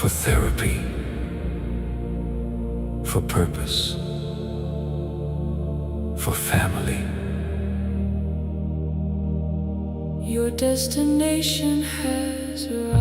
For therapy, for purpose, for family. Your destination has arrived.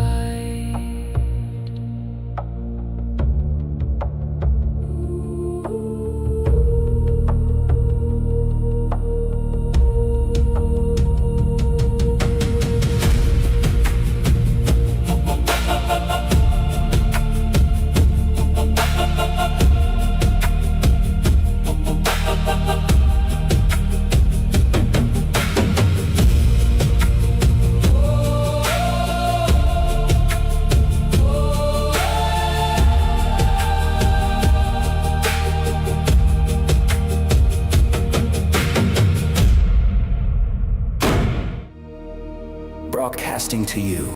Broadcasting to you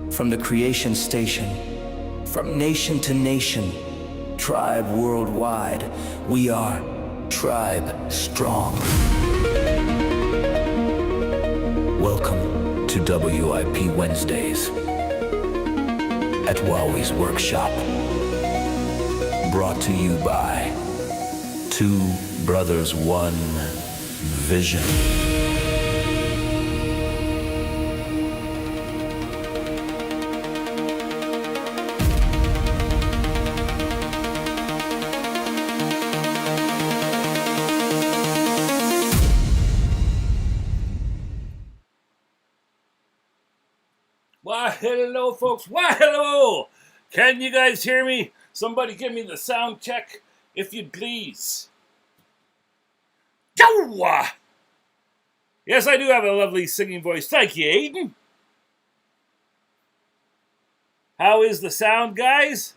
from the creation station, from nation to nation, tribe worldwide, we are Tribe Strong. Welcome to WIP Wednesdays at Wowwy'z Workshop. Brought to you by Two Brothers, One Vision. Why, hello, folks. Why, hello. Can you guys hear me? Somebody give me the sound check, if you'd please. Yow! Yes, I do have a lovely singing voice. Thank you, Aiden. How is the sound, guys?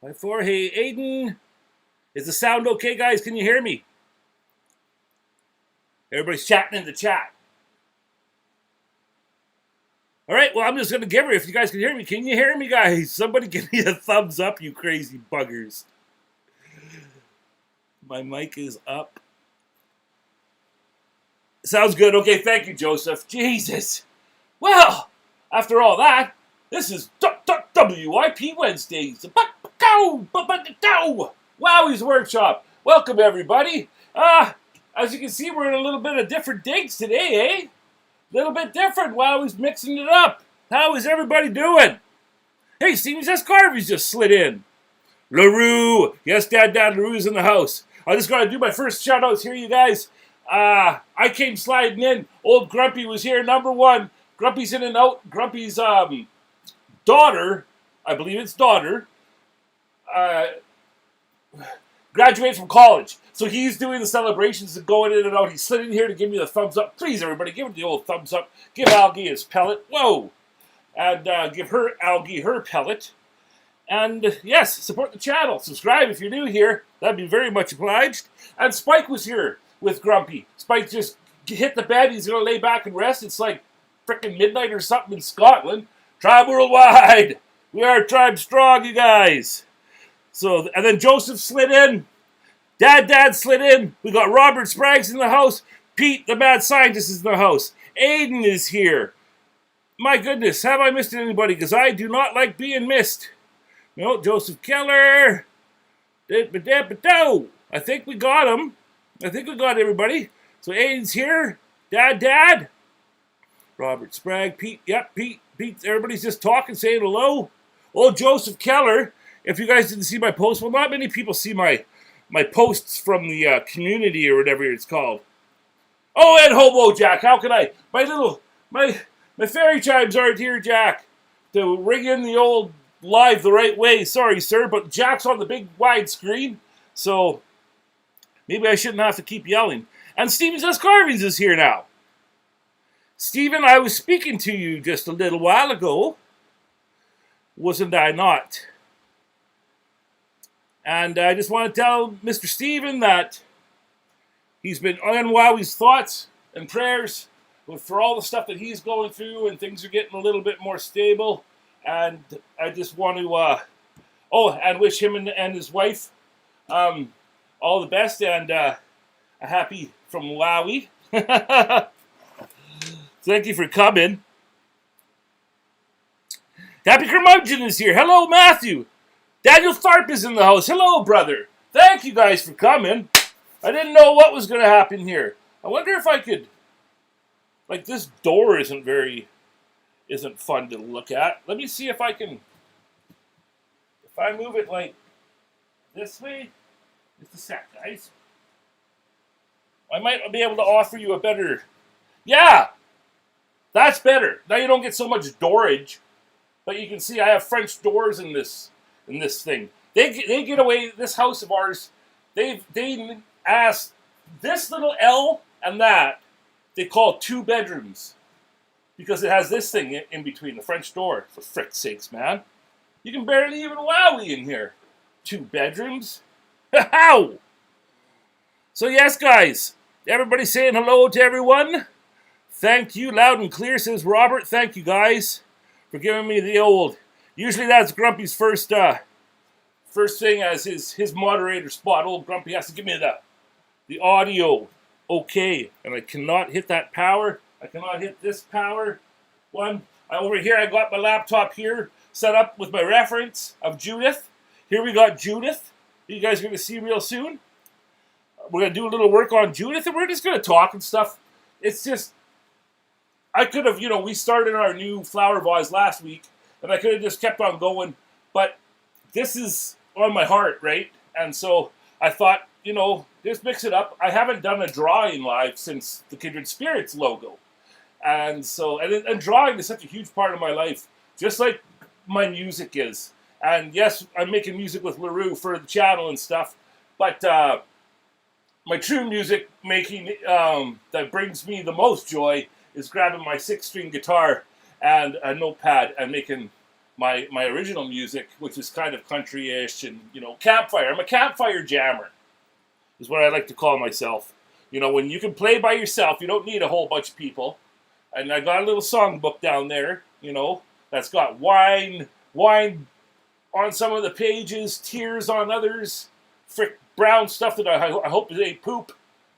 By four. Hey, Aiden. Is the sound okay, guys? Can you hear me? Everybody's chatting in the chat. All right, well, I'm just going to give her if you guys can hear me. Can you hear me, guys? Somebody give me a thumbs up, you crazy buggers. My mic is up. Sounds good. Okay, thank you, Joseph. Jesus. Well, after all that, this is WIP Wednesdays. Wowwy'z Workshop. Welcome, everybody. As you can see, we're in a little bit of different digs today, eh? A little bit different. Wowwy'z mixing it up. How is everybody doing? Hey, Stevie says Carvey's just slid in. LaRue. Yes, Dad LaRue's in the house. I just got to do my first shout-outs here, you guys. I came sliding in. Old Grumpy was here, number one. Grumpy's in and out. Grumpy's daughter, I believe it's daughter, graduated from college. So he's doing the celebrations and going in and out. He slid in here to give me the thumbs up. Please, everybody, give it the old thumbs up. Give Algie his pellet. Whoa. And give her, Algie, her pellet. And yes, support the channel. Subscribe if you're new here. That'd be very much obliged. And Spike was here with Grumpy. Spike just hit the bed. He's going to lay back and rest. It's like frickin' midnight or something in Scotland. Tribe worldwide. We are Tribe Strong, you guys. So, and then Joseph slid in. Dad slid in. We got Robert Spraggs in the house. Pete, the mad scientist, is in the house. Aiden is here. My goodness, have I missed anybody? Because I do not like being missed. No, Joseph Keller. I think we got him. I think we got everybody. So Aiden's here. Dad. Robert Spragg. Pete. Yep, Pete. Everybody's just talking, saying hello. Old Joseph Keller. If you guys didn't see my post, well, not many people see my my posts from the community or whatever it's called. Oh, and Hobo Jack, how can I? My fairy chimes aren't here, Jack, to ring in the old live the right way. Sorry, sir, but Jack's on the big wide screen, so maybe I shouldn't have to keep yelling. And Steven Says Carvings is here now. Steven, I was speaking to you just a little while ago, wasn't I not? And I just want to tell Mr. Steven that he's been on Wowwy'z thoughts and prayers for all the stuff that he's going through, and things are getting a little bit more stable. And I just want to, and wish him and his wife all the best, and a happy from Wowie. Thank you for coming. Happy Curmudgeon is here. Hello, Matthew. Daniel Tharp is in the house. Hello, brother. Thank you guys for coming. I didn't know what was going to happen here. I wonder if I could... Like, this door isn't fun to look at. Let me see if I can... If I move it, like, this way... Just a sec, guys. I might be able to offer you a better... Yeah! That's better. Now you don't get so much doorage. But you can see I have French doors in this thing. They get away... This house of ours, they asked this little L and that, they call 2 bedrooms. Because it has this thing in between, the French door. For frick's sakes, man. You can barely even wowie in here. 2 bedrooms? How? So yes, guys. Everybody saying hello to everyone. Thank you, loud and clear, says Robert. Thank you, guys, for giving me the old... Usually that's Grumpy's first thing as his moderator spot. Old Grumpy has to give me the audio. Okay, and I cannot hit that power. I cannot hit this power one. Over here, I got my laptop here set up with my reference of Judith. Here we got Judith. You guys are going to see real soon. We're going to do a little work on Judith, and we're just going to talk and stuff. It's just, I could have, we started our new flower vase last week, and I could have just kept on going, but this is on my heart, right? And so I thought, just mix it up. I haven't done a drawing live since the Kindred Spirits logo. And so, and drawing is such a huge part of my life, just like my music is. And yes, I'm making music with LaRue for the channel and stuff, but my true music making that brings me the most joy is grabbing my 6-string guitar and a notepad and making my original music, which is kind of country-ish and, campfire. I'm a campfire jammer, is what I like to call myself. When you can play by yourself, you don't need a whole bunch of people. And I got a little songbook down there, that's got wine on some of the pages, tears on others, frick brown stuff that I hope is ain't poop.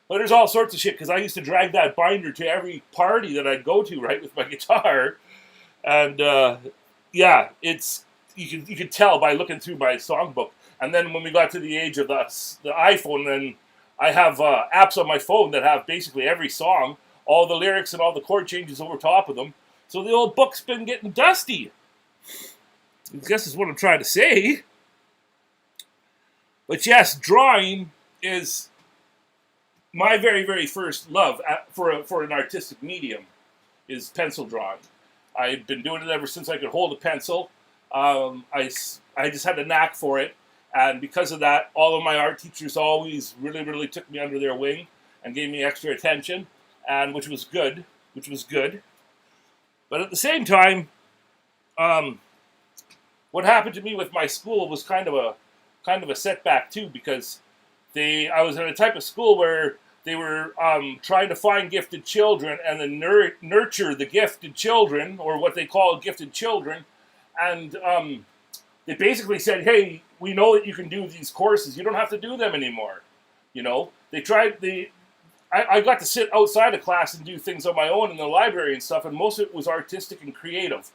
But there's all sorts of shit, because I used to drag that binder to every party that I'd go to, right, with my guitar. And, yeah, you can tell by looking through my songbook. And then when we got to the age of the iPhone, then I have apps on my phone that have basically every song, all the lyrics and all the chord changes over top of them. So the old book's been getting dusty. I guess is what I'm trying to say. But yes, drawing is my very, very first love for an artistic medium is pencil drawing. I've been doing it ever since I could hold a pencil. I just had a knack for it. And because of that, all of my art teachers always really, really took me under their wing and gave me extra attention, and which was good. But at the same time, what happened to me with my school was kind of a setback too, because I was in a type of school where they were trying to find gifted children and then nurture the gifted children, or what they call gifted children, and they basically said, hey, we know that you can do these courses. You don't have to do them anymore. I got to sit outside of class and do things on my own in the library and stuff, and most of it was artistic and creative.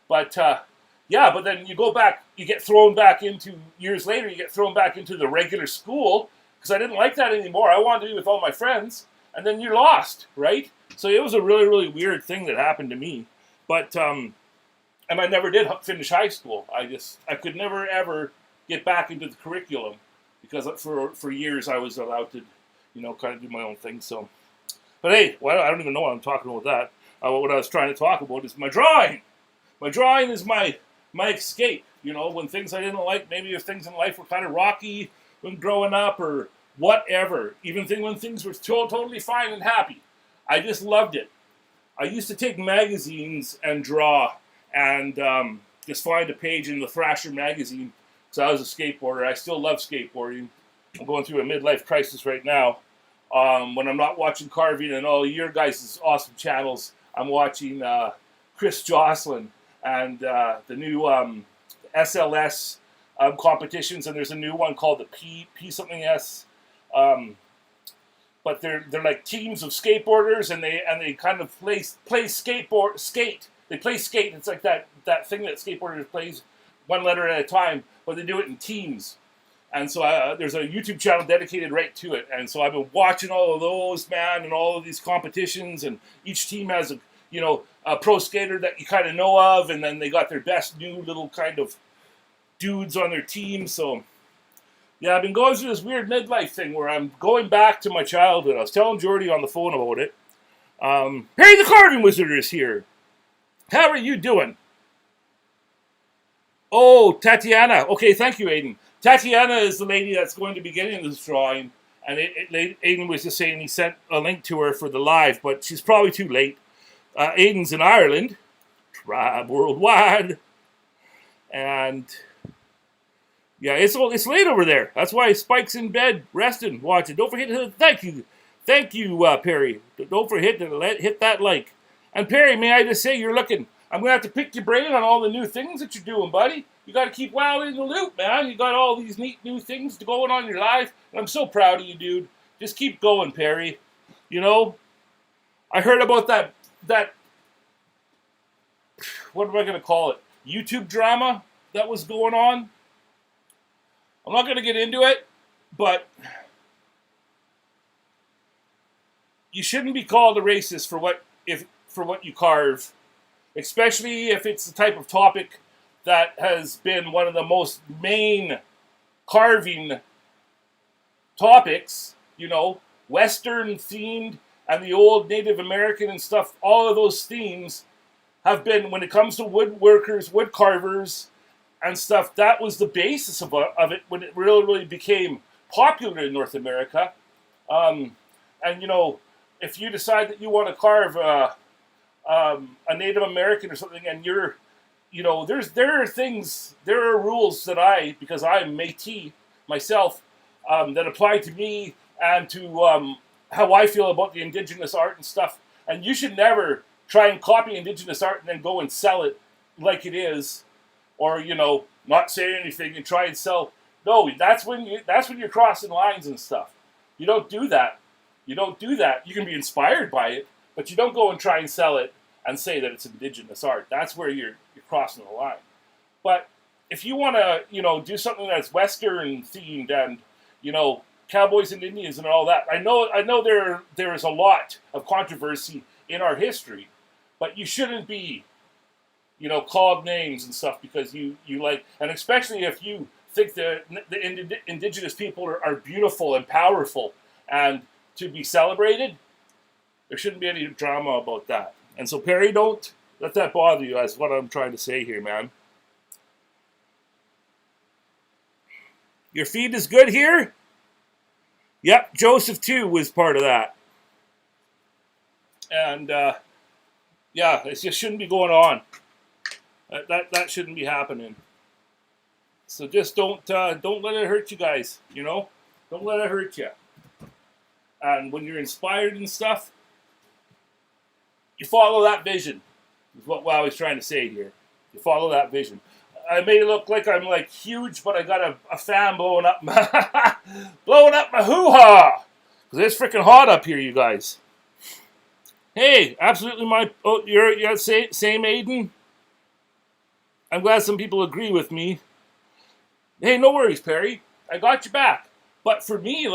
But, but then you go back, you get thrown back into, years later, you get thrown back into the regular school, because I didn't like that anymore. I wanted to be with all my friends, and then you're lost, right? So it was a really, really weird thing that happened to me. But, and I never did finish high school. I could never, ever get back into the curriculum, because for years I was allowed to, kind of do my own thing. So, but hey, well, I don't even know what I'm talking about that. What I was trying to talk about is my drawing. My drawing is my escape. When things I didn't like, maybe if things in life were kind of rocky when growing up or whatever. Even when things were totally fine and happy, I just loved it. I used to take magazines and draw and just find a page in the Thrasher magazine because I was a skateboarder. I still love skateboarding. I'm going through a midlife crisis right now. When I'm not watching carving and all your guys' awesome channels, I'm watching Chris Jocelyn and the new SLS competitions, and there's a new one called the P something S. But they're like teams of skateboarders, and they kind of play skate. They play skate. It's like that thing that skateboarders plays one letter at a time, but they do it in teams. And so there's a YouTube channel dedicated right to it. And so I've been watching all of those, man, and all of these competitions. And each team has a pro skater that you kind of know of, and then they got their best new little kind of dudes on their team. So yeah, I've been going through this weird midlife thing where I'm going back to my childhood. I was telling Jordy on the phone about it. Perry the Carving Wizard is here. How are you doing? Oh, Tatiana. Okay, thank you, Aiden. Tatiana is the lady that's going to be getting this drawing. And Aiden was just saying he sent a link to her for the live, but she's probably too late. Aiden's in Ireland. Tribe worldwide. And yeah, it's late over there. That's why Spike's in bed, resting, watching. Don't forget to thank you, Perry. Don't forget to hit that like. And Perry, may I just say, you're looking. I'm gonna have to pick your brain on all the new things that you're doing, buddy. You got to keep Wow in the loop, man. You got all these neat new things going on in your life, and I'm so proud of you, dude. Just keep going, Perry. I heard about that. What am I gonna call it? YouTube drama that was going on. I'm not going to get into it, but you shouldn't be called a racist for what you carve, especially if it's the type of topic that has been one of the most main carving topics, Western themed and the old Native American and stuff. All of those themes have been, when it comes to woodworkers, wood carvers, and stuff, that was the basis of it when it really became popular in North America. And if you decide that you want to carve a Native American or something, and there are rules that because I'm Métis myself, that apply to me and to how I feel about the indigenous art and stuff. And you should never try and copy indigenous art and then go and sell it like it is, or not say anything and try and sell. No, that's when you're crossing lines and stuff. You don't do that. You can be inspired by it, but you don't go and try and sell it and say that it's indigenous art. That's where you're crossing the line. But if you want to, do something that's Western themed and, cowboys and Indians and all that, I know there is a lot of controversy in our history, but you shouldn't be, called names and stuff because you like, and especially if you think the indigenous people are beautiful and powerful and to be celebrated, there shouldn't be any drama about that. And so, Perry, don't let that bother you. That's what I'm trying to say here, man. Your feed is good here? Yep, Joseph, too, was part of that. And, yeah, it just shouldn't be going on. That shouldn't be happening. So just don't let it hurt you guys, Don't let it hurt you. And when you're inspired and stuff, you follow that vision, is what I was trying to say here. You follow that vision. I made it look like I'm huge, but I got a fan blowing up my hoo-ha. Because it's freaking hot up here, you guys. Hey, absolutely you're same Aiden. I'm glad some people agree with me. Hey, no worries, Perry. I got you back. But for me,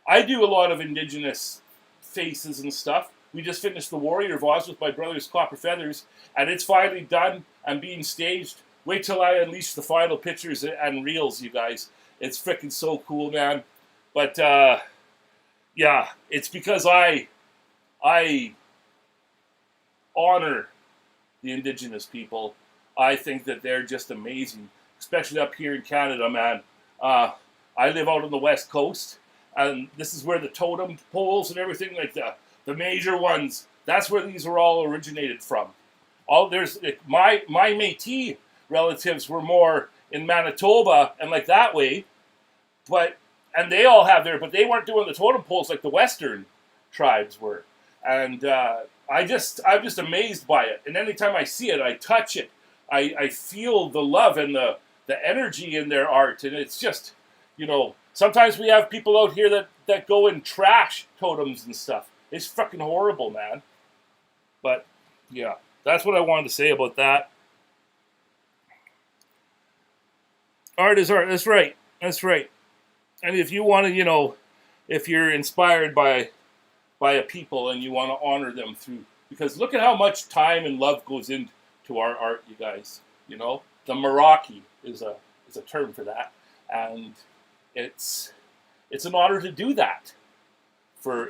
I do a lot of indigenous faces and stuff. We just finished the Warrior of Oz with my brother's Copper Feathers, and it's finally done and being staged. Wait till I unleash the final pictures and reels, you guys. It's freaking so cool, man. But yeah, it's because I honor the Indigenous people. I think that they're just amazing, especially up here in Canada, man. I live out on the West Coast, and this is where the totem poles and everything, like the major ones, that's where these are all originated from. My Métis relatives were more in Manitoba and like that way, and they all have but they weren't doing the totem poles like the Western tribes were. And I'm just amazed by it. And anytime I see it, I touch it, I feel the love and the energy in their art. And it's just, sometimes we have people out here that go and trash totems and stuff. It's fucking horrible, man. But yeah, that's what I wanted to say about that. Art is art. That's right. That's right. And if you want to, if you're inspired by a people and you want to honor them through, because look at how much time and love goes into our art, you guys. The Meraki is a term for that, and it's an honor to do that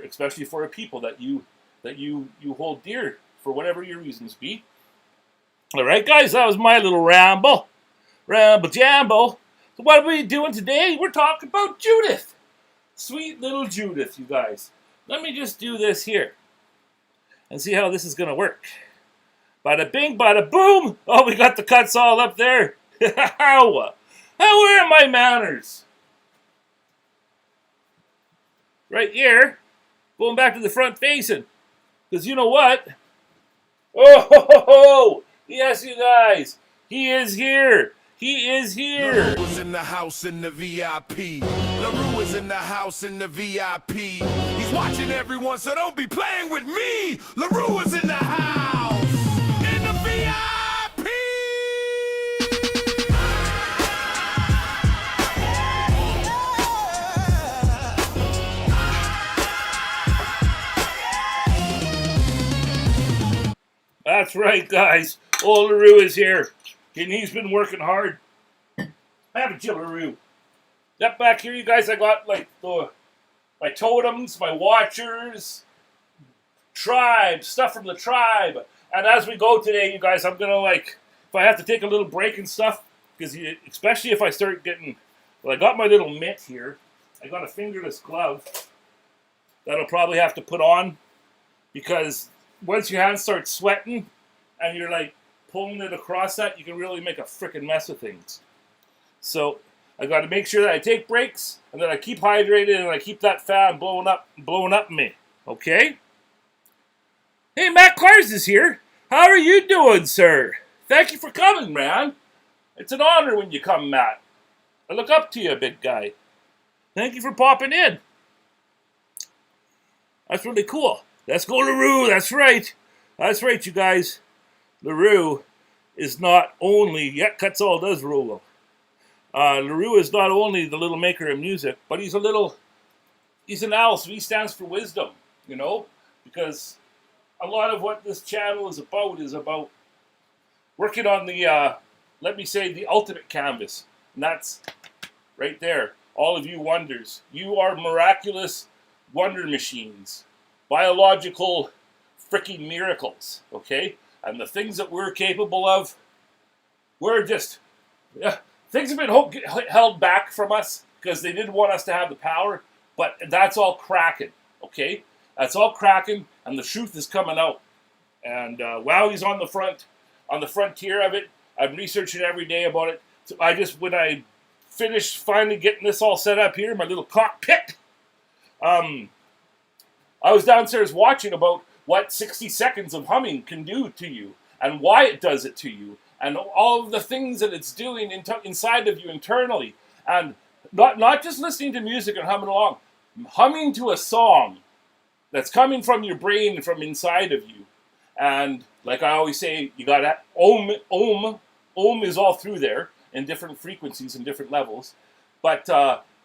especially for a people that you hold dear for whatever your reasons be. All right, guys, that was my little ramble jambo. So what are we doing today? We're talking about Judith. Sweet little Judith, you guys. Let me just do this here and see how this is going to work. Bada bing, bada boom. Oh, we got the Kutzall up there. How are my manners? Right here. Going back to the front facing. Because you know what? Oh, yes, you guys. He is here. He is here. LaRue is in the house in the VIP. LaRue is in the house in the VIP. He's watching everyone, so don't be playing with me. LaRue is in the house in the VIP. That's right, guys. Old LaRue is here. And he's been working hard. Haven't you, LaRue? Up back here, you guys, I got like my totems, my watchers, tribe, stuff from the tribe. And as we go today, you guys, I'm gonna if I have to take a little break and stuff, because especially if I start getting, I got my little mitt here. I got a fingerless glove that I'll probably have to put on, because once your hands start sweating and you're pulling it across that, you can really make a frickin' mess of things. So I got to make sure that I take breaks and that I keep hydrated and I keep that fan blowing up in me. Okay? Hey, Matt Clars is here. How are you doing, sir? Thank you for coming, man. It's an honor when you come, Matt. I look up to you, big guy. Thank you for popping in. That's really cool. Let's go, LaRue. That's right. That's right, you guys. LaRue is not only, Kutzall does rule. LaRue is not only the little maker of music, but he's an owl, so he stands for wisdom, because a lot of what this channel is about working on the, let me say, the ultimate canvas. And that's right there. All of you wonders. You are miraculous wonder machines. Biological freaking miracles, okay? And the things that we're capable of, we're just, things have been held back from us because they didn't want us to have the power, but that's all cracking, okay? That's all cracking, and the truth is coming out. And Wowwy'z on the frontier of it. I'm researching every day about it. So when I finished finally getting this all set up here, my little cockpit, I was downstairs watching about what 60 seconds of humming can do to you, and why it does it to you, and all of the things that it's doing inside of you internally, and not just listening to music and humming along, humming to a song that's coming from your brain and from inside of you. And like I always say, you got that om is all through there in different frequencies and different levels, but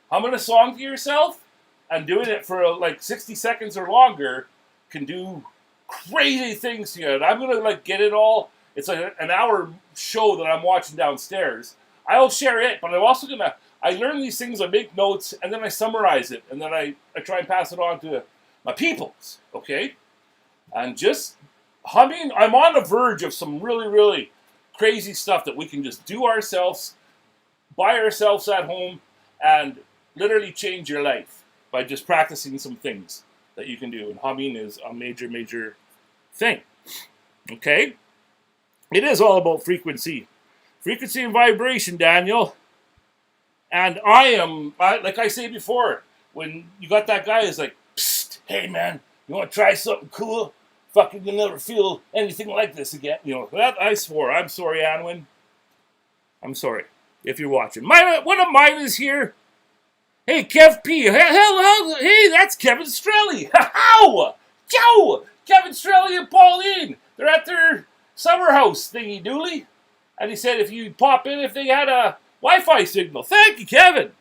humming a song to yourself and doing it for 60 seconds or longer can do crazy things to you. And I'm gonna get it all. It's an hour show that I'm watching downstairs. I'll share it, but I'm also gonna I learn these things, I make notes, and then I summarize it, and then I try and pass it on to my peoples, okay? And just humming, I'm on the verge of some really, really crazy stuff that we can just do ourselves, by ourselves at home, and literally change your life by just practicing some things that you can do. And humming is a major, major thing, okay? It is all about frequency. Frequency and vibration, Daniel. And like I say before, when you got that guy who's like, psst, hey man, you want to try something cool? Fucking you'll never feel anything like this again. You know, that I swore. I'm sorry, Anwin. I'm sorry if you're watching. One of mine is here. Hey, Kev P. Hey, that's Kevin Strelly. How? Joe! Kevin Strelly and Pauline. They're at their summer house thingy dooley. And he said if you pop in, if they had a Wi-Fi signal. Thank you, Kevin.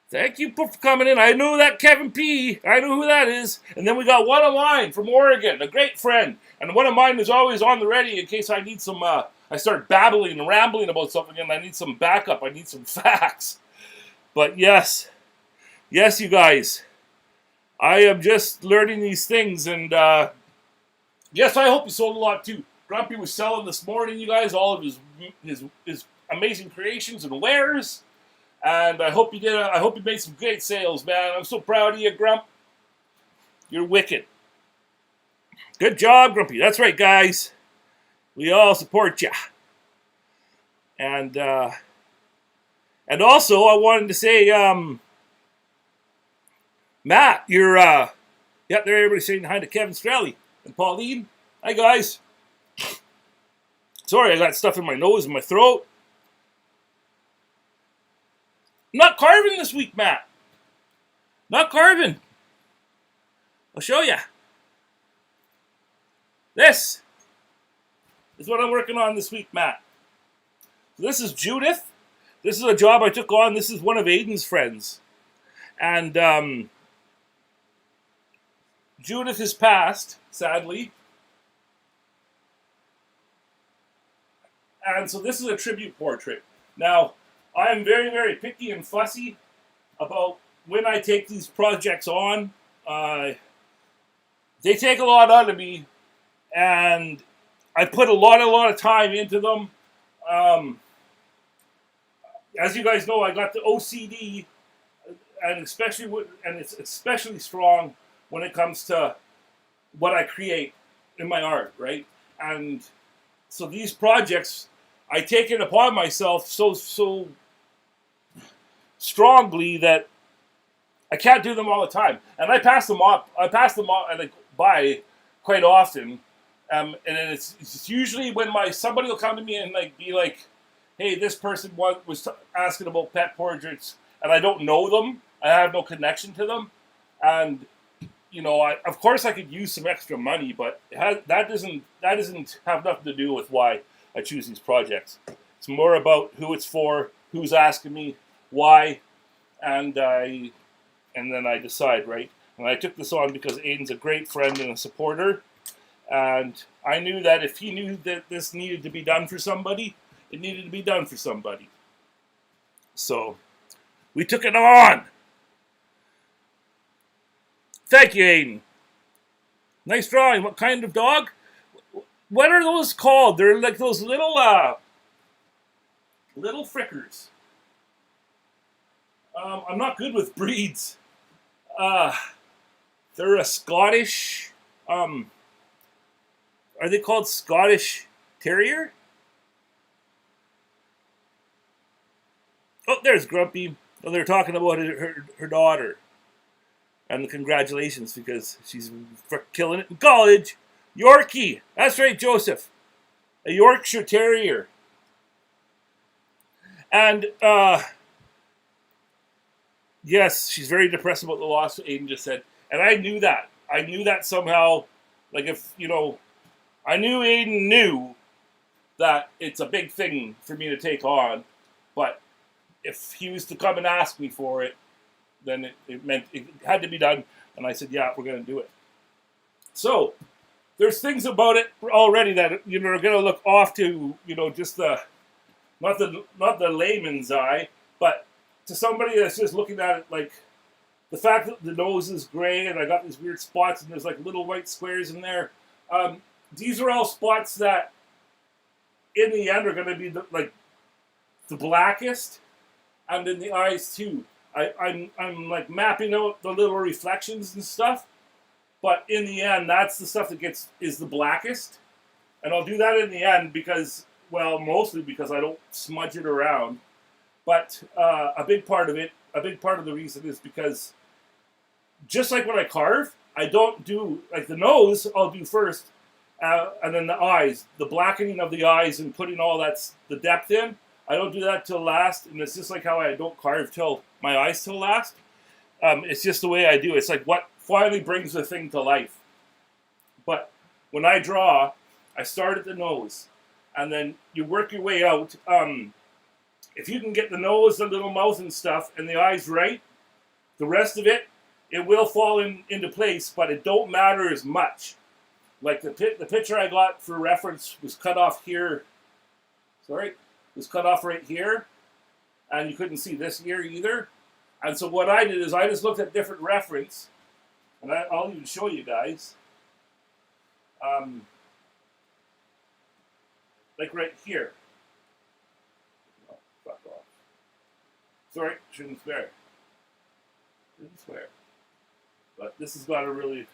Thank you for coming in. I know that Kevin P. I know who that is. And then we got one of mine from Oregon, a great friend. And one of mine is always on the ready in case I need some, I start babbling and rambling about something and I need some backup. I need some facts. But yes, you guys. I am just learning these things. And yes, I hope you sold a lot too. Grumpy was selling this morning, you guys, all of his amazing creations and wares. And I hope you did. I hope you made some great sales, man. I'm so proud of you, Grump. You're wicked. Good job, Grumpy. That's right, guys. We all support you. And also, I wanted to say, Matt, you're there. Everybody's saying hi to Kevin Strelly and Pauline. Hi, guys. Sorry, I got stuff in my nose and my throat. Not carving this week, Matt. Not carving. I'll show you. This is what I'm working on this week, Matt. This is Judith. This is a job I took on. This is one of Aiden's friends. And Judith has passed, sadly. And so this is a tribute portrait. Now, I am very, very picky and fussy about when I take these projects on. They take a lot out of me, and I put a lot of time into them. As you guys know, I got the OCD, and it's especially strong when it comes to what I create in my art, right? And so these projects, I take it upon myself so strongly that I can't do them all the time, and I pass them up. And by quite often, and it's usually when somebody will come to me and be like, "Hey, this person was asking about pet portraits," and I don't know them. I have no connection to them, and of course I could use some extra money, but that doesn't have nothing to do with why I choose these projects. It's more about who it's for, who's asking me, why, and then I decide, right? And I took this on because Aiden's a great friend and a supporter, and I knew that if he knew that this needed to be done for somebody, it needed to be done for somebody. So we took it on. Thank you, Aiden. Nice drawing. What kind of dog? What are those called? They're like those little frickers. I'm not good with breeds. They're a Scottish. Are they called Scottish Terrier? Oh, there's Grumpy. Oh, they're talking about her daughter. And the congratulations because she's killing it in college. Yorkie. That's right, Joseph. A Yorkshire Terrier. And, yes, she's very depressed about the loss, Aiden just said. And I knew that. I knew that somehow. Like I knew Aiden knew that it's a big thing for me to take on. But if he was to come and ask me for it, then it meant it had to be done. And I said, yeah, we're going to do it. So there's things about it already that, are going to look off to, just the not the layman's eye, but to somebody that's just looking at it, like the fact that the nose is gray and I got these weird spots and there's like little white squares in there. These are all spots that, in the end, are going to be the blackest, and in the eyes too. I'm like mapping out the little reflections and stuff, but in the end, that's the stuff that is the blackest, and I'll do that in the end because, well, mostly because I don't smudge it around. But a big part of the reason is because, just like when I carve, I don't do, like the nose, I'll do first, and then the eyes, the blackening of the eyes and putting all the depth in. I don't do that till last, and it's just like how I don't carve till my eyes till last. It's just the way I do. It's like what finally brings the thing to life. But when I draw, I start at the nose, and then you work your way out. If you can get the nose, the little mouth and stuff, and the eyes right, the rest of it will fall into place, but it don't matter as much. Like the picture I got for reference was cut off here. Sorry, was cut off right here, and you couldn't see this here either. And so what I did is I just looked at different reference, and I'll even show you guys. Like right here. Oh, fuck off. Sorry, shouldn't swear. Didn't swear. But this has got a really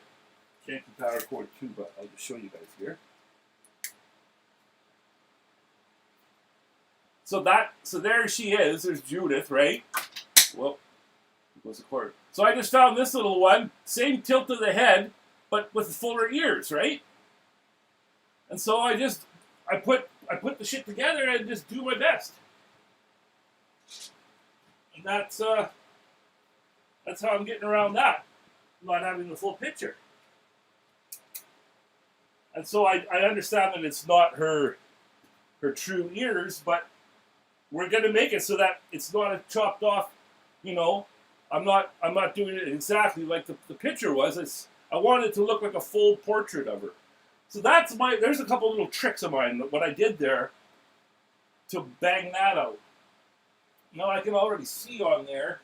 janky power cord too, but I'll just show you guys here. So there she is. There's Judith, right? Well, it goes the cord. So I just found this little one, same tilt of the head, but with fuller ears, right? And so I put the shit together and just do my best. And that's how I'm getting around that, not having the full picture. And so I understand that it's not her true ears, but we're gonna make it so that it's not a chopped off, you know. I'm not doing it exactly like the picture was. I wanted it to look like a full portrait of her. So there's a couple little tricks of mine, what I did there to bang that out. Now I can already see on there.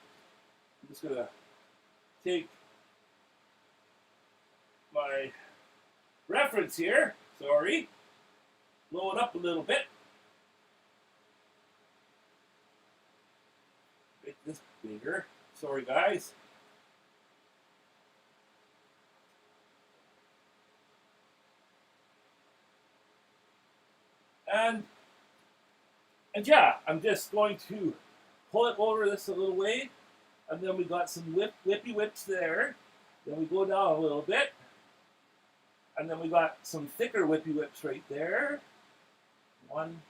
I'm just gonna take my reference here. Sorry. Blow it up a little bit. Make this bigger. Sorry, guys. And yeah, I'm just going to pull it over this a little way, and then we got some whippy whips there. Then we go down a little bit, and then we got some thicker whippy whips right there. 1,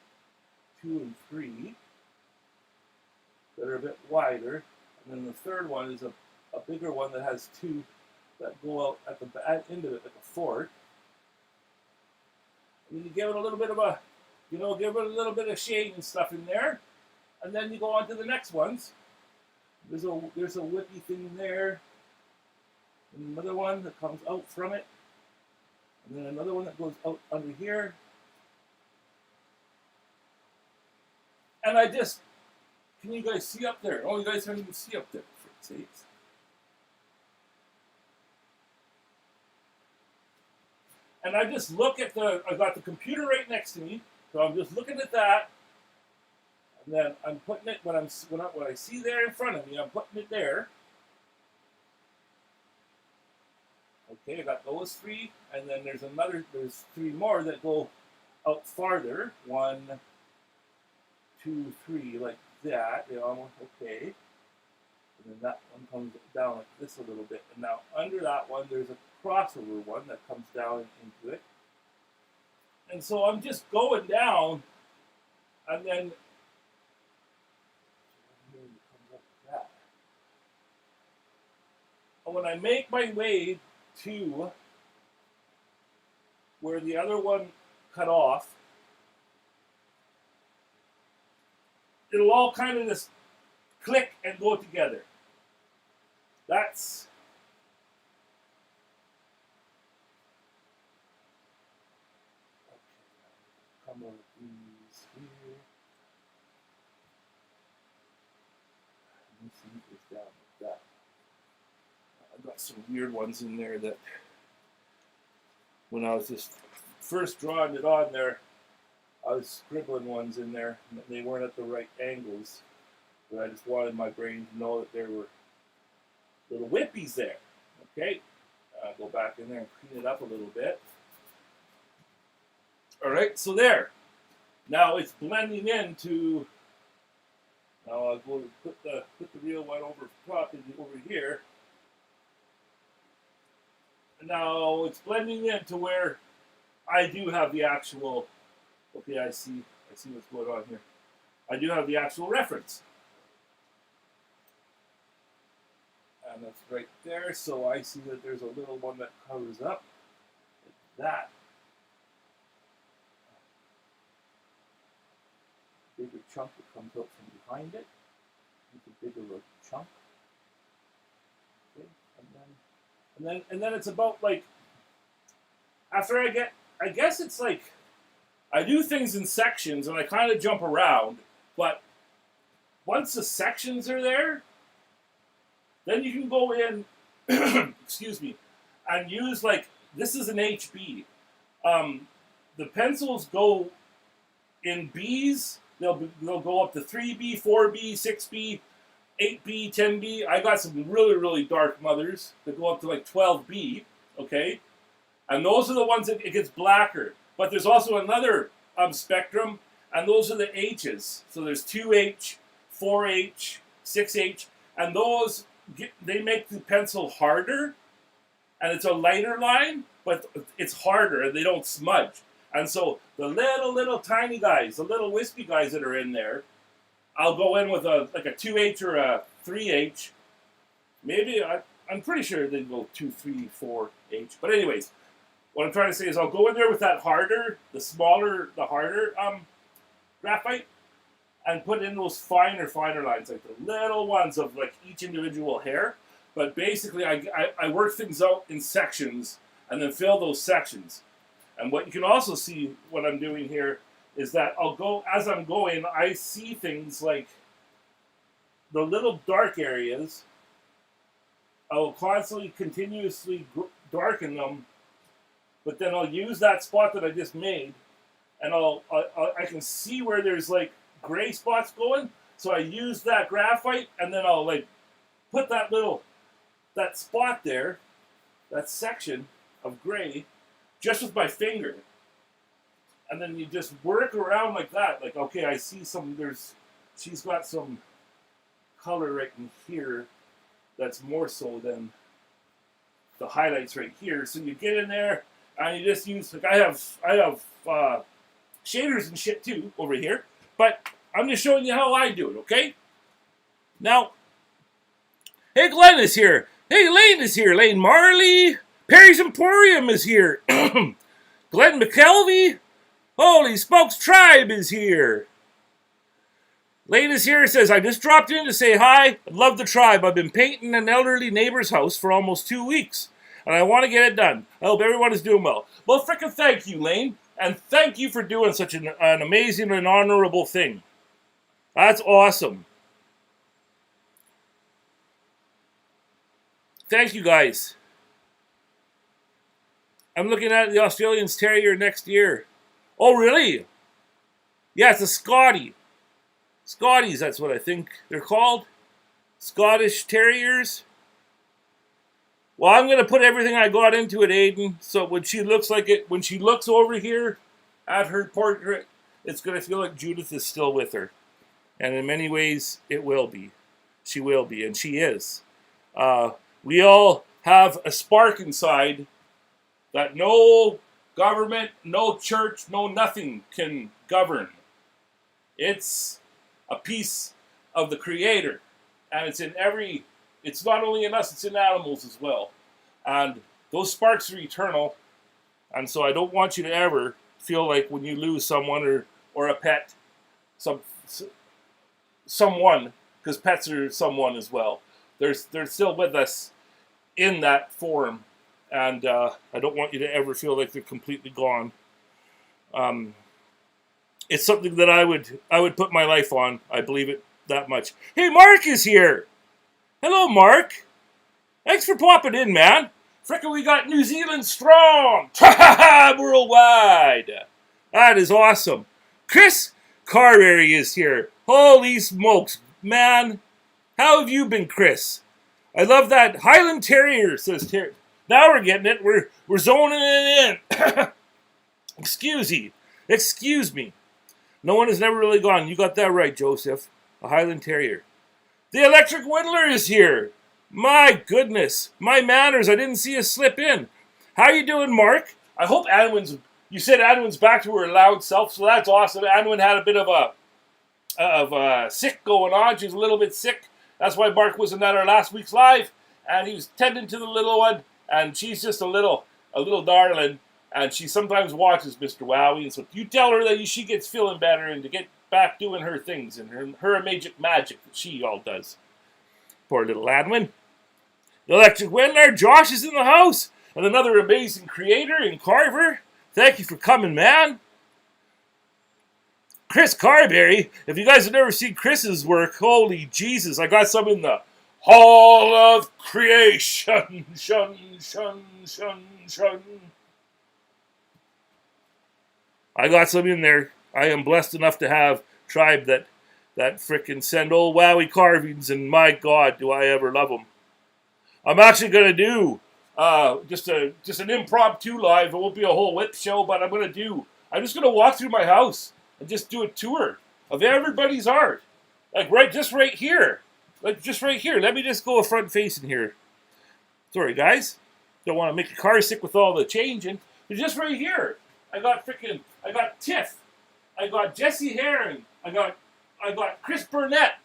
2, and 3 that are a bit wider, and then the third one is a bigger one that has 2 that go out at the end of it like a fork. And you give it a little bit of give it a little bit of shade and stuff in there, and then you go on to the next ones. There's a whippy thing there, and another one that comes out from it, and then another one that goes out under here. And can you guys see up there? Oh, you guys can't even see up there, for sakes. And I just look at I got the computer right next to me, so I'm just looking at that, and then I'm putting it, when I see there in front of me, I'm putting it there. Okay, I got those 3, and then there's 3 more that go out farther. 1, 2, 3, like that. They're almost okay. And then that one comes down like this a little bit. And now under that one, there's a crossover one that comes down into it. And so I'm just going down, and then it comes up like that. And when I make my way to where the other one cut off, it'll all kind of just click and go together. That's okay. Come on, these here. see if it's down like that. I've got some weird ones in there that when I was just first drawing it on there, I was scribbling ones in there, and they weren't at the right angles. But I just wanted my brain to know that there were little whippies there. Okay, go back in there and clean it up a little bit. All right, so there. Now it's blending into. Now I'll go to put the real one over here. And now it's blending into where I do have the actual. Okay, I see what's going on here. I do have the actual reference. And that's right there, so I see that there's a little one that covers up like that. Bigger chunk that comes out from behind it. It's a bigger chunk. Okay, and then it's about like after I guess it's like I do things in sections and I kind of jump around, but once the sections are there, then you can go in, excuse me, and use like, this is an HB. The pencils go in Bs. They'll go up to 3B, 4B, 6B, 8B, 10B. I got some really, really dark mothers that go up to like 12B, okay? And those are the ones that it gets blacker. But there's also another spectrum, and those are the H's. So there's 2H, 4H, 6H, and those, they make the pencil harder, and it's a lighter line, but it's harder, and they don't smudge. And so the little tiny guys, the little wispy guys that are in there, I'll go in with like a 2H or a 3H. Maybe, I'm pretty sure they go 2, 3, 4H. But anyways, what I'm trying to say is I'll go in there with that harder, the smaller, the harder graphite, and put in those finer lines, like the little ones of like each individual hair. But basically, I work things out in sections and then fill those sections. And what you can also see what I'm doing here is that I'll go, as I'm going, I see things like the little dark areas. I will constantly, continuously darken them, but then I'll use that spot that I just made, and I can see where there's like gray spots going, so I use that graphite, and then I'll like put that spot there, that section of gray, just with my finger. And then you just work around like that. Like, okay, I see she's got some color right in here that's more so than the highlights right here. So you get in there and you just use, like I have shaders and shit too over here, but I'm just showing you how I do it, okay? Now, hey, Glenn is here. Hey, Lane is here. Lane Marley. Perry's Emporium is here. Glenn McKelvey. Holy Smokes Tribe is here. Lane is here, says, I just dropped in to say hi. I love the tribe. I've been painting an elderly neighbor's house for almost 2 weeks, and I want to get it done. I hope everyone is doing well. Well, frickin' thank you, Lane, and thank you for doing such an amazing and honorable thing. That's awesome. Thank you, guys. I'm looking at the Australian Terrier next year. Oh, really? Yeah, it's a Scottie. Scotties, that's what I think they're called. Scottish Terriers. Well, I'm going to put everything I got into it, Aiden, so when she looks over here at her portrait, it's going to feel like Judith is still with her. And in many ways, it will be. She will be, and she is. We all have a spark inside that no government, no church, no nothing can govern. It's a piece of the Creator. And it's not only in us, it's in animals as well. And those sparks are eternal. And so I don't want you to ever feel like when you lose someone or a pet, someone, because pets are someone as well. They're still with us in that form. And I don't want you to ever feel like they're completely gone. It's something that I would put my life on. I believe it that much. Hey, Mark is here. Hello, Mark. Thanks for popping in, man. Frickin' we got New Zealand strong. Worldwide. That is awesome. Chris Carberry is here. Holy smokes, man. How have you been, Chris? I love that Highland Terrier, says Terrier. Now we're getting it. We're zoning it in. Excuse me. No one has never really gone. You got that right, Joseph. A Highland Terrier. The Electric Whittler is here. My goodness. My manners. I didn't see you slip in. How you doing, Mark? I hope you said Anwin's back to her loud self, so that's awesome. Anwin had a bit of sick going on. She was a little bit sick. That's why Mark wasn't at our last week's live, and he was tending to the little one, and she's just a little darling, and she sometimes watches Mr. Wowie, and so you tell her that she gets feeling better and to get back doing her things and her magic that she all does. Poor little Anwin. The Electric Whittler, Josh is in the house, and another amazing creator and carver. Thank you for coming, man. Chris Carberry, if you guys have never seen Chris's work, holy Jesus, I got some in the Hall of Creation. Shun. I got some in there. I am blessed enough to have tribe that frickin' send old Wowie carvings, and my God, do I ever love them. I'm actually going to do just an impromptu live. It won't be a whole WIP show, but I'm just going to walk through my house and just do a tour of everybody's art. Just right here. Let me just go front facing here. Sorry, guys. Don't want to make the car sick with all the changing. But just right here. I got Tiff. I got Jesse Herring. I got Chris Burnett.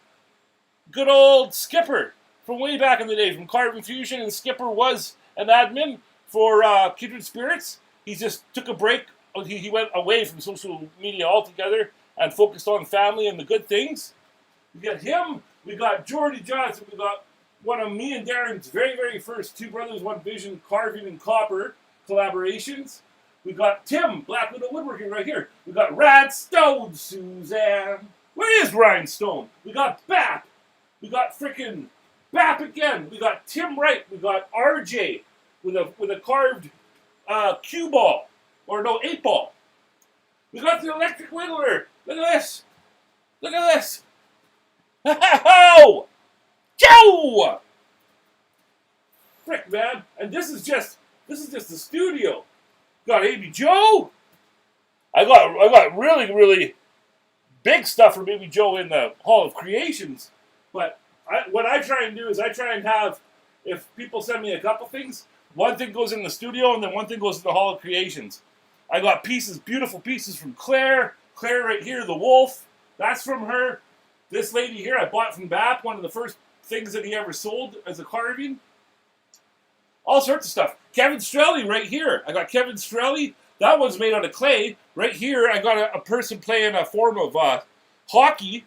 Good old Skipper from way back in the day from Carving Fusion, and Skipper was an admin for Kindred Spirits. He just took a break. He went away from social media altogether and focused on family and the good things. We got him. We got Jordy Johnson. We got one of me and Darren's very, very first Two Brothers, One Vision carving and copper collaborations. We got Tim, Black Widow Woodworking right here. We got Rad Stone, Suzanne. Where is Rhinestone? We got Bap. We got frickin' Bap again. We got Tim Wright. We got RJ with a carved cue ball. Or no, 8-ball. We got the Electric Whittler. Look at this. Ho! Joe! Frick, man. And this is just the studio. Got Baby Joe. I got really, really big stuff for Baby Joe in the Hall of Creations. But what I try and do is I try and have, if people send me a couple things, one thing goes in the studio and then one thing goes in the Hall of Creations. I got beautiful pieces from Claire. Claire right here, the wolf. That's from her. This lady here I bought from BAP, one of the first things that he ever sold as a carving. All sorts of stuff. Kevin Strelly right here. I got Kevin Strelly. That one's made out of clay. Right here I got a person playing a form of hockey.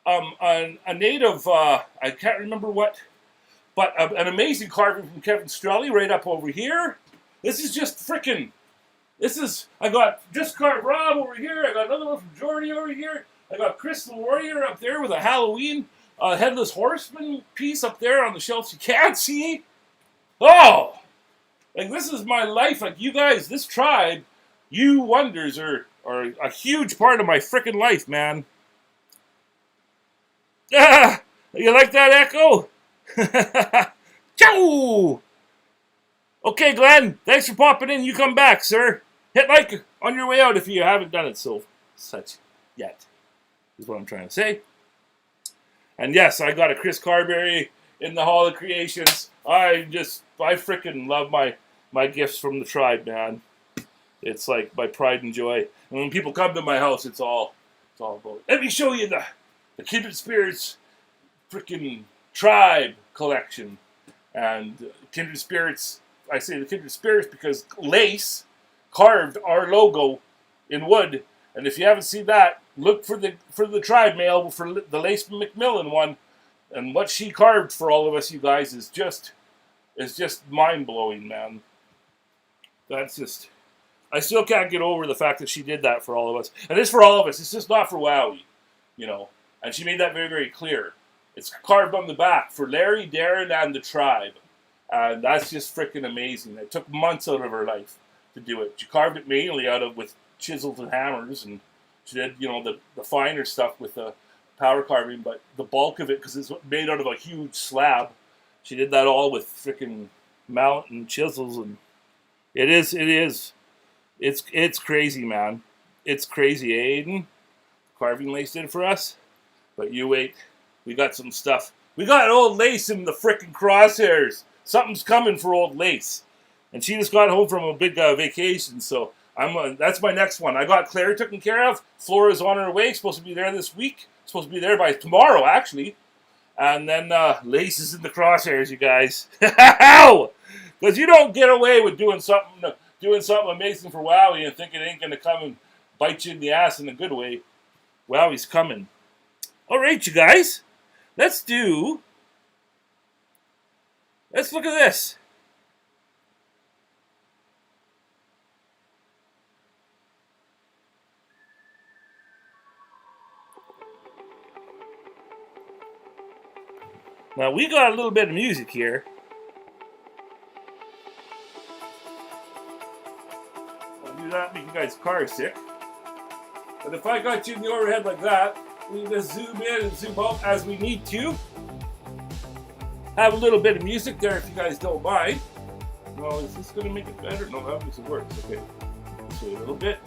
A native, I can't remember what, but an amazing carving from Kevin Strelly right up over here. This is just frickin'. I got Just Carved Rob over here. I got another one from Jordy over here. I got Chris the Warrior up there with a Halloween Headless Horseman piece up there on the shelves you can't see. Oh! This is my life. You guys, this tribe, you wonders are a huge part of my frickin' life, man. Ah! You like that echo? Ciao! Okay, Glenn, thanks for popping in. You come back, sir. Hit like on your way out if you haven't done it such yet, is what I'm trying to say. And yes, I got a Chris Carberry in the Hall of Creations. I freaking love my gifts from the tribe, man. It's like my pride and joy. And when people come to my house, it's all about it. Let me show you the Kindred Spirits freaking tribe collection. And Kindred Spirits, I say the Kindred Spirits because Lace carved our logo in wood. And if you haven't seen that, look for the tribe mail for the Lace McMillan one. And what she carved for all of us, you guys, is just mind-blowing, man. That's just... I still can't get over the fact that she did that for all of us. And it's for all of us. It's just not for Wowie, you know. And she made that very, very clear. It's carved on the back for Larry, Darren, and the tribe. And that's just freaking amazing. It took months out of her life to do it. She carved it mainly with chisels and hammers, and she did, the finer stuff with the power carving, but the bulk of it, because it's made out of a huge slab, she did that all with freaking mallet and chisels, and it's crazy, man. It's crazy, Aiden. Carving Lace did it for us, but you wait. We got some stuff. We got old Lace in the frickin' crosshairs. Something's coming for old Lace. And she just got home from a big vacation, so that's my next one. I got Claire taken care of. Flora's on her way. Supposed to be there this week. Supposed to be there by tomorrow, actually. And then Lace is in the crosshairs, you guys. How? Because you don't get away with doing something amazing for Wowie and thinking it ain't going to come and bite you in the ass in a good way. Wowie's coming. All right, you guys. Let's look at this. Now, we got a little bit of music here. I'll do that, make you guys car sick. But if I got you in the overhead like that, we can just zoom in and zoom out as we need to. Have a little bit of music there if you guys don't mind. Well, is this going to make it better? No, that makes it worse. Okay. This way a little bit.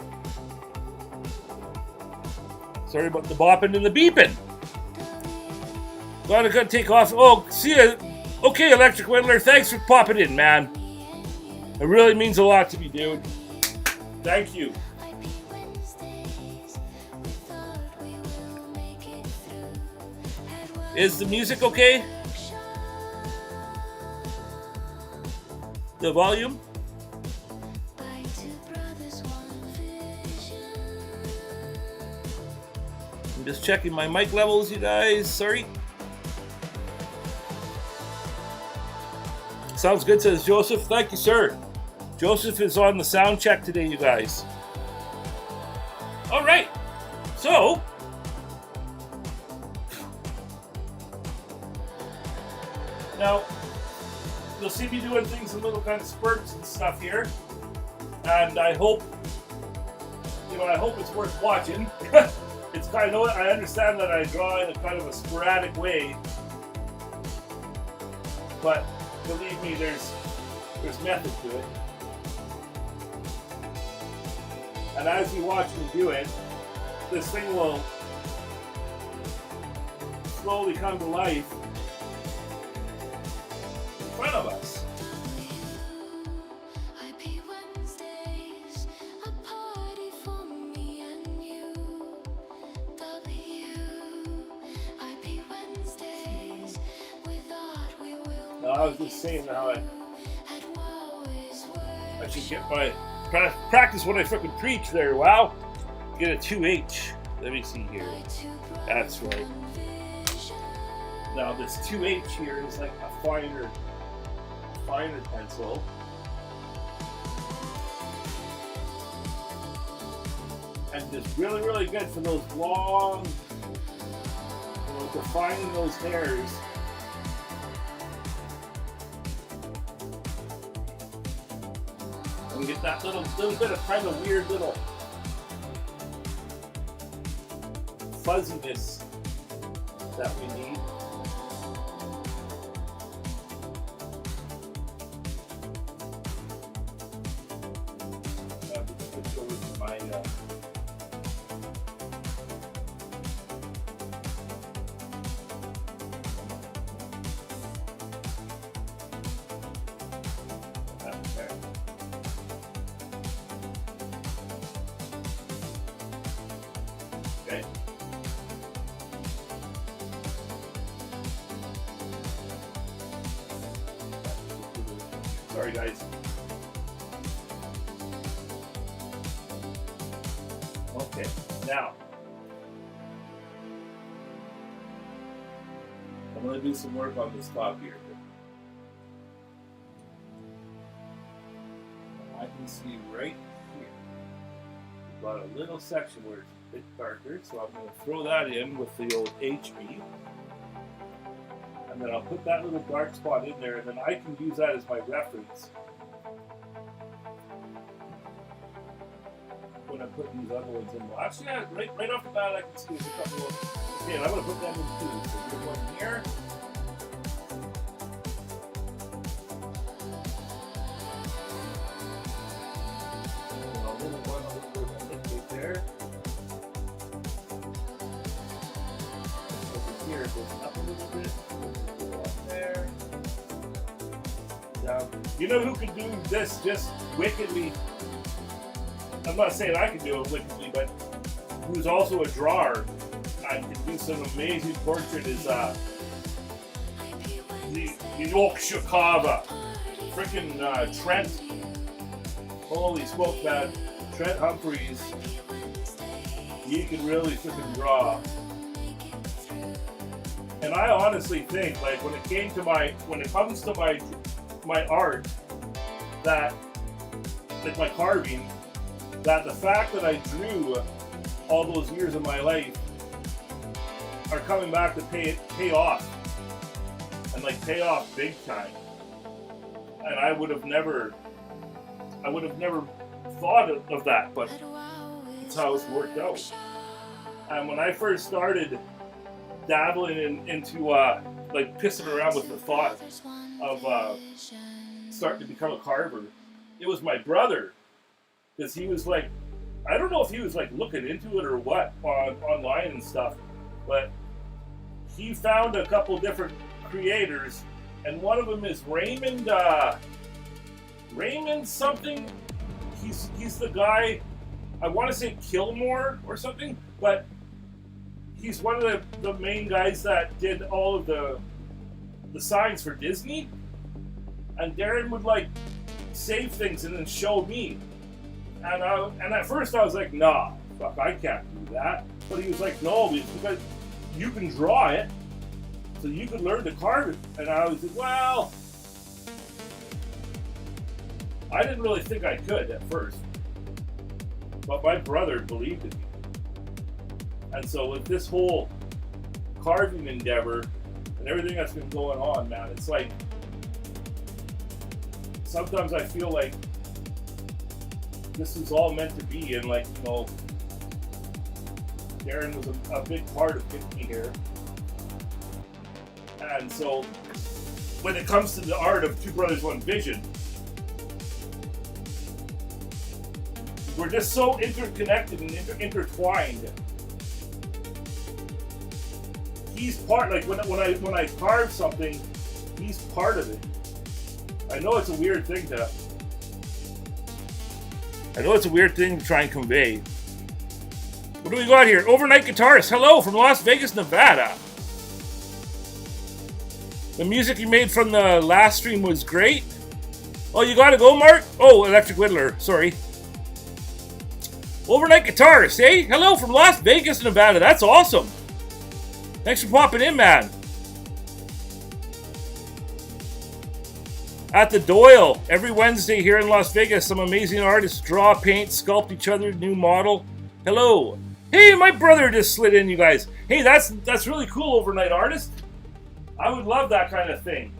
Sorry about the bopping and the beeping. Gotta take off. Oh, see ya. Okay, Electric Whittler, thanks for popping in, man. It really means a lot to me, dude. Thank you. Is the music okay? The volume? I'm just checking my mic levels, you guys. Sorry. Sounds good, says Joseph. Thank you, sir. Joseph is on the sound check today, you guys. All right. So, now, you'll see me doing things in little kind of spurts and stuff here. And I hope it's worth watching. It's kind of, I understand that I draw in a kind of a sporadic way. But believe me, there's method to it. And as you watch me do it, this thing will slowly come to life in front of us. I was just saying how I should get my practice what I fucking preach there. Wow, get a 2H. Let me see here. That's right. Now this 2H here is like a finer pencil. And just really, really good for those long, defining those hairs. And get that little bit of kind of weird little fuzziness that we need. Switch over to my okay. Sorry, guys. Okay, now I'm going to do some work on this top here. I can see right here. We've got a little section where it's a bit darker, so I'm going to throw that in with the old HB. And then I'll put that little dark spot in there, and then I can use that as my reference when I put these other ones in. Well, actually, right off the bat, I can see there's a couple of. Okay, and I'm going to put them in too. So here's one here. And a little one, a little bit of a right there. Over here, it goes up a little bit. Go up there. Down. You know who can do this just wickedly? I'm not saying I can do it wickedly, but who's also a drawer and can do some amazing portrait is the Yorkshire carver, freaking Trent. Holy smoke, man! Trent Humphreys. He can really freaking draw. And I honestly think, like, when it comes to my art, that, like my carving, that the fact that I drew all those years of my life are coming back to pay off, and like pay off big time. And I would have never thought of that, but it's how it's worked out. And when I first started dabbling into like pissing around with the thought of starting to become a carver, it was my brother. Because he was like, I don't know if he was like looking into it or what online and stuff, but he found a couple different creators, and one of them is Raymond something. He's the guy, I want to say Kilmore or something, but he's one of the main guys that did all of the signs for Disney. And Darren would like save things and then show me. And at first I was like, nah, fuck, I can't do that. But he was like, no, it's because you can draw it, so you can learn to carve it. And I was like, well, I didn't really think I could at first. But my brother believed in me. And so with this whole carving endeavor and everything that's been going on, man, it's like, sometimes I feel like this is all meant to be, and like, you know, Darren was a big part of getting me here. And so when it comes to the art of Two Brothers, One Vision, we're just so interconnected and intertwined. He's part, like when I carve something, he's part of it. I know it's a weird thing to try and convey. What do we got here? Overnight Guitarist. Hello from Las Vegas, Nevada. The music you made from the last stream was great. Oh, you gotta go, Mark? Oh, Electric Whittler. Sorry. Overnight Guitarist, eh? Hello from Las Vegas, Nevada. That's awesome. Thanks for popping in, man. At the Doyle, every Wednesday here in Las Vegas, some amazing artists draw, paint, sculpt each other, new model. Hello. Hey, my brother just slid in, you guys. Hey, that's really cool, Overnight Artist. I would love that kind of thing.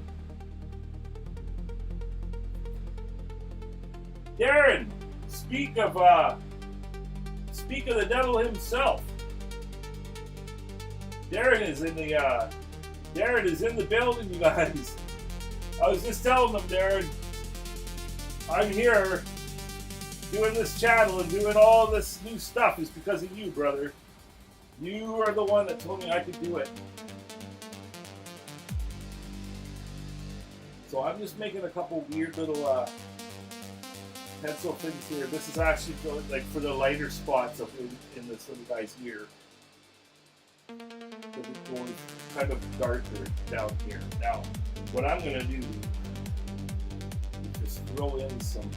Darren, speak of the devil himself. Darren is in the building, you guys. I was just telling them, Darren, I'm here doing this channel and doing all this new stuff is because of you, brother. You are the one that told me I could do it. So I'm just making a couple weird little pencil things here. This is actually for the lighter spots up in this little guy's ear. So it goes kind of darker down here. Now, what I'm going to do is just throw in some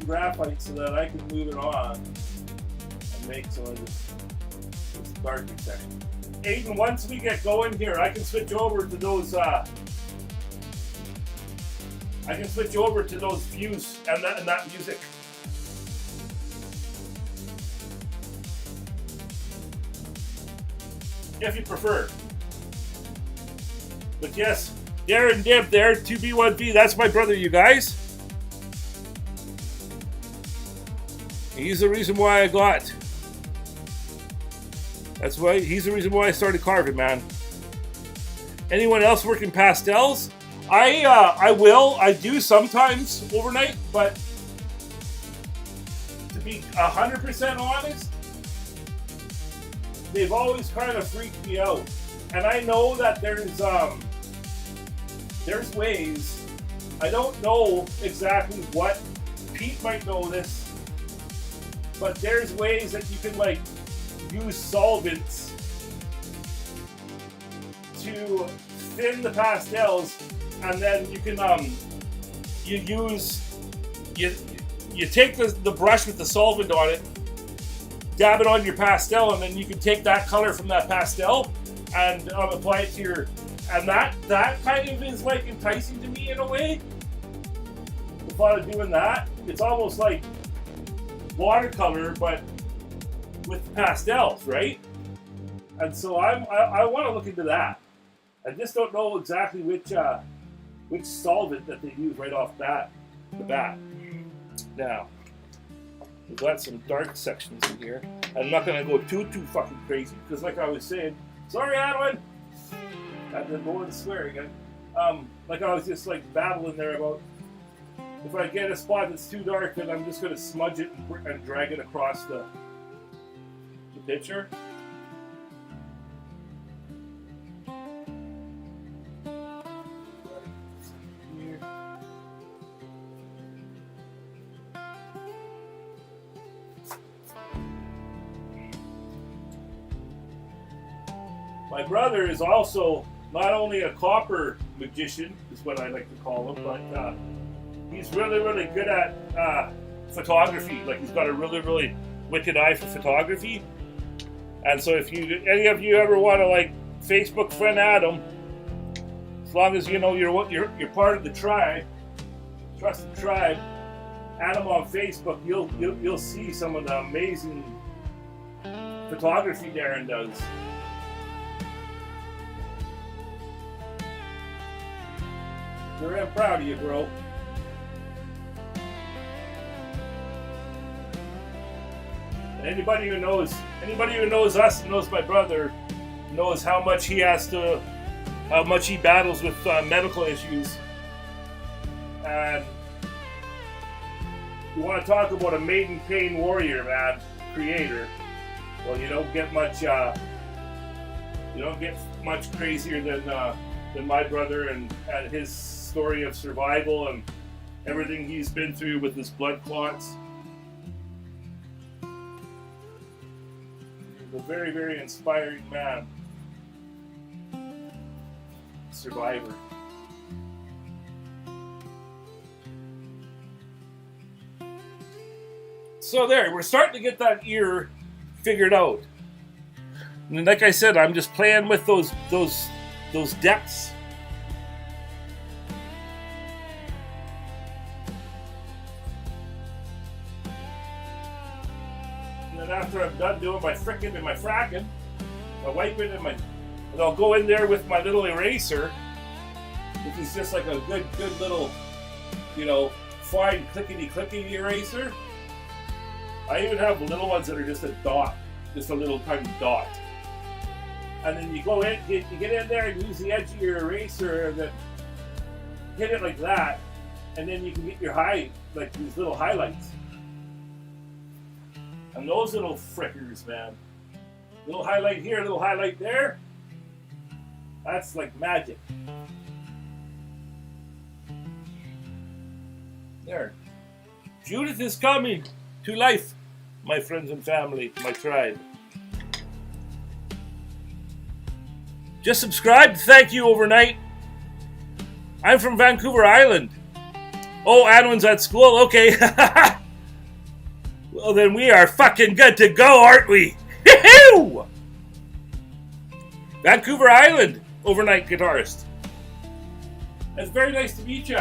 graphite so that I can move it on and make some of this darker section. Aiden, once we get going here, I can switch over to those views and that music. if you prefer. But yes, Darren Dib there, 2B1B, that's my brother, you guys. He's the reason why I got. That's why, he's the reason why I started carving, man. Anyone else working pastels? I do sometimes overnight, but to be 100% honest, they've always kind of freaked me out. And I know that there's ways, I don't know exactly what, Pete might know this, but there's ways that you can like use solvents to thin the pastels, and then you can you take the brush with the solvent on it, dab it on your pastel, and then you can take that color from that pastel and apply it to your, and that kind of is like enticing to me in a way. The thought of doing that, it's almost like watercolor but with pastels, right? And so I want to look into that. I just don't know exactly which solvent that they use right off the bat. Now, we've got some dark sections in here. I'm not going to go too fucking crazy, because like I was saying, sorry, Adwin! I had to go and swear again. Like I was just like babbling there about, if I get a spot that's too dark, then I'm just going to smudge it and drag it across the picture. My brother is also not only a copper magician, is what I like to call him, but he's really, really good at photography. Like, he's got a really, really wicked eye for photography. And so if any of you ever want to like Facebook friend Adam, as long as you know you're part of the tribe, trusted tribe, Adam on Facebook, you'll see some of the amazing photography Darren does. Very proud of you, bro. Anybody who knows us and knows my brother knows how much he battles with medical issues. And you want to talk about a maiden pain warrior, man, creator. Well, you don't get much crazier than my brother and his story of survival and everything he's been through with his blood clots. He's a very, very inspiring man. Survivor. So there, we're starting to get that ear figured out. And like I said, I'm just playing with those depths. And then after I'm done doing my frickin' and my fracking, my wiping and I'll go in there with my little eraser, which is just like a good little, fine clickety eraser. I even have little ones that are just a dot, just a little tiny dot. And then you go in, you get in there and use the edge of your eraser and then hit it like that, and then you can get your like these little highlights. And those little frickers, man. Little highlight here, little highlight there. That's like magic. There. Judith is coming to life, my friends and family, my tribe. Just subscribed. Thank you overnight. I'm from Vancouver Island. Oh, Adwin's at school. Okay. Well, then we are fucking good to go, aren't we? Vancouver Island overnight guitarist. It's very nice to meet you.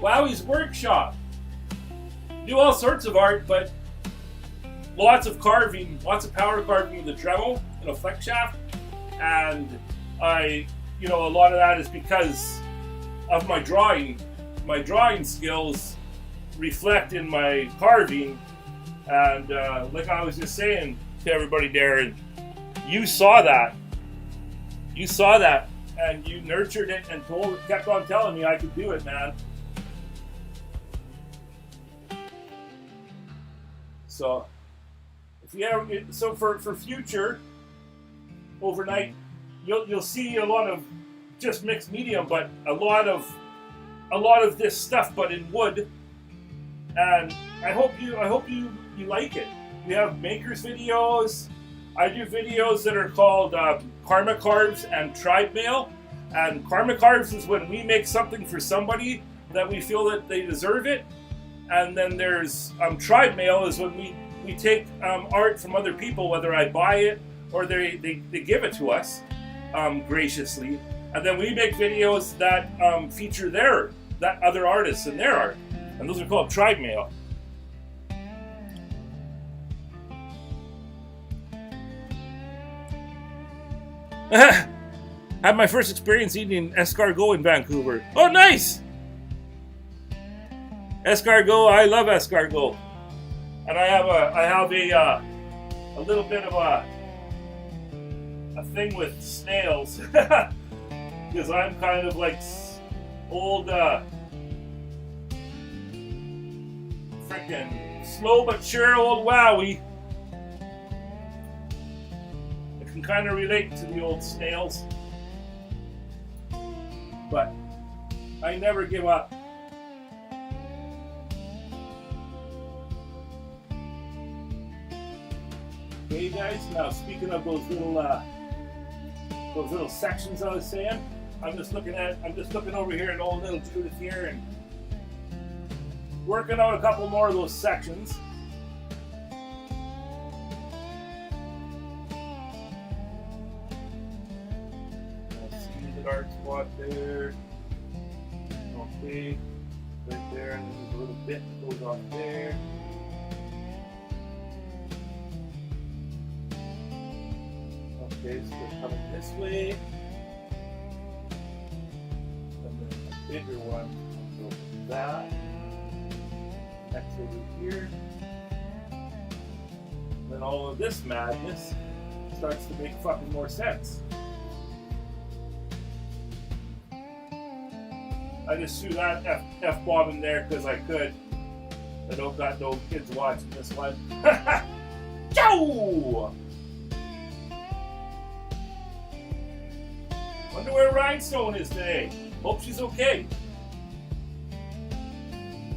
Wowwy'z Workshop. Do all sorts of art, but lots of carving, lots of power carving with the Dremel and a Flexshaft. and a lot of that is because of my drawing. My drawing skills reflect in my carving, and like I was just saying to everybody, Darren, you saw that, and you nurtured it and kept on telling me I could do it, man. So, for future overnight, you'll see a lot of just mixed medium, but a lot of this stuff, but in wood. And I hope you like it. We have makers videos. I do videos that are called Karma Carves and Tribe Mail. And Karma Carves is when we make something for somebody that we feel that they deserve it. And then there's Tribe Mail is when we take art from other people, whether I buy it or they give it to us graciously. And then we make videos that feature that other artists and their art. And those are called Tribe Mail. Had my first experience eating escargot in Vancouver. Oh, nice! Escargot, I love escargot. And I have a little bit of a thing with snails. Because I'm kind of like old, freaking slow but sure old Wowie. I can kind of relate to the old snails. But I never give up. Okay, guys. Now, speaking of those little sections I was saying, I'm just looking over here at old little Judith here and working out a couple more of those sections. I see the dark spot there. Okay, right there, and then there's a little bit that goes off there. Okay, so they're coming this way. Bigger one will go that. Next over here. And then all of this madness starts to make fucking more sense. I just threw that F-bomb in there because I could. I don't got no kids watching this one. Ciao! Wonder where Rhinestone is today. Hope she's okay.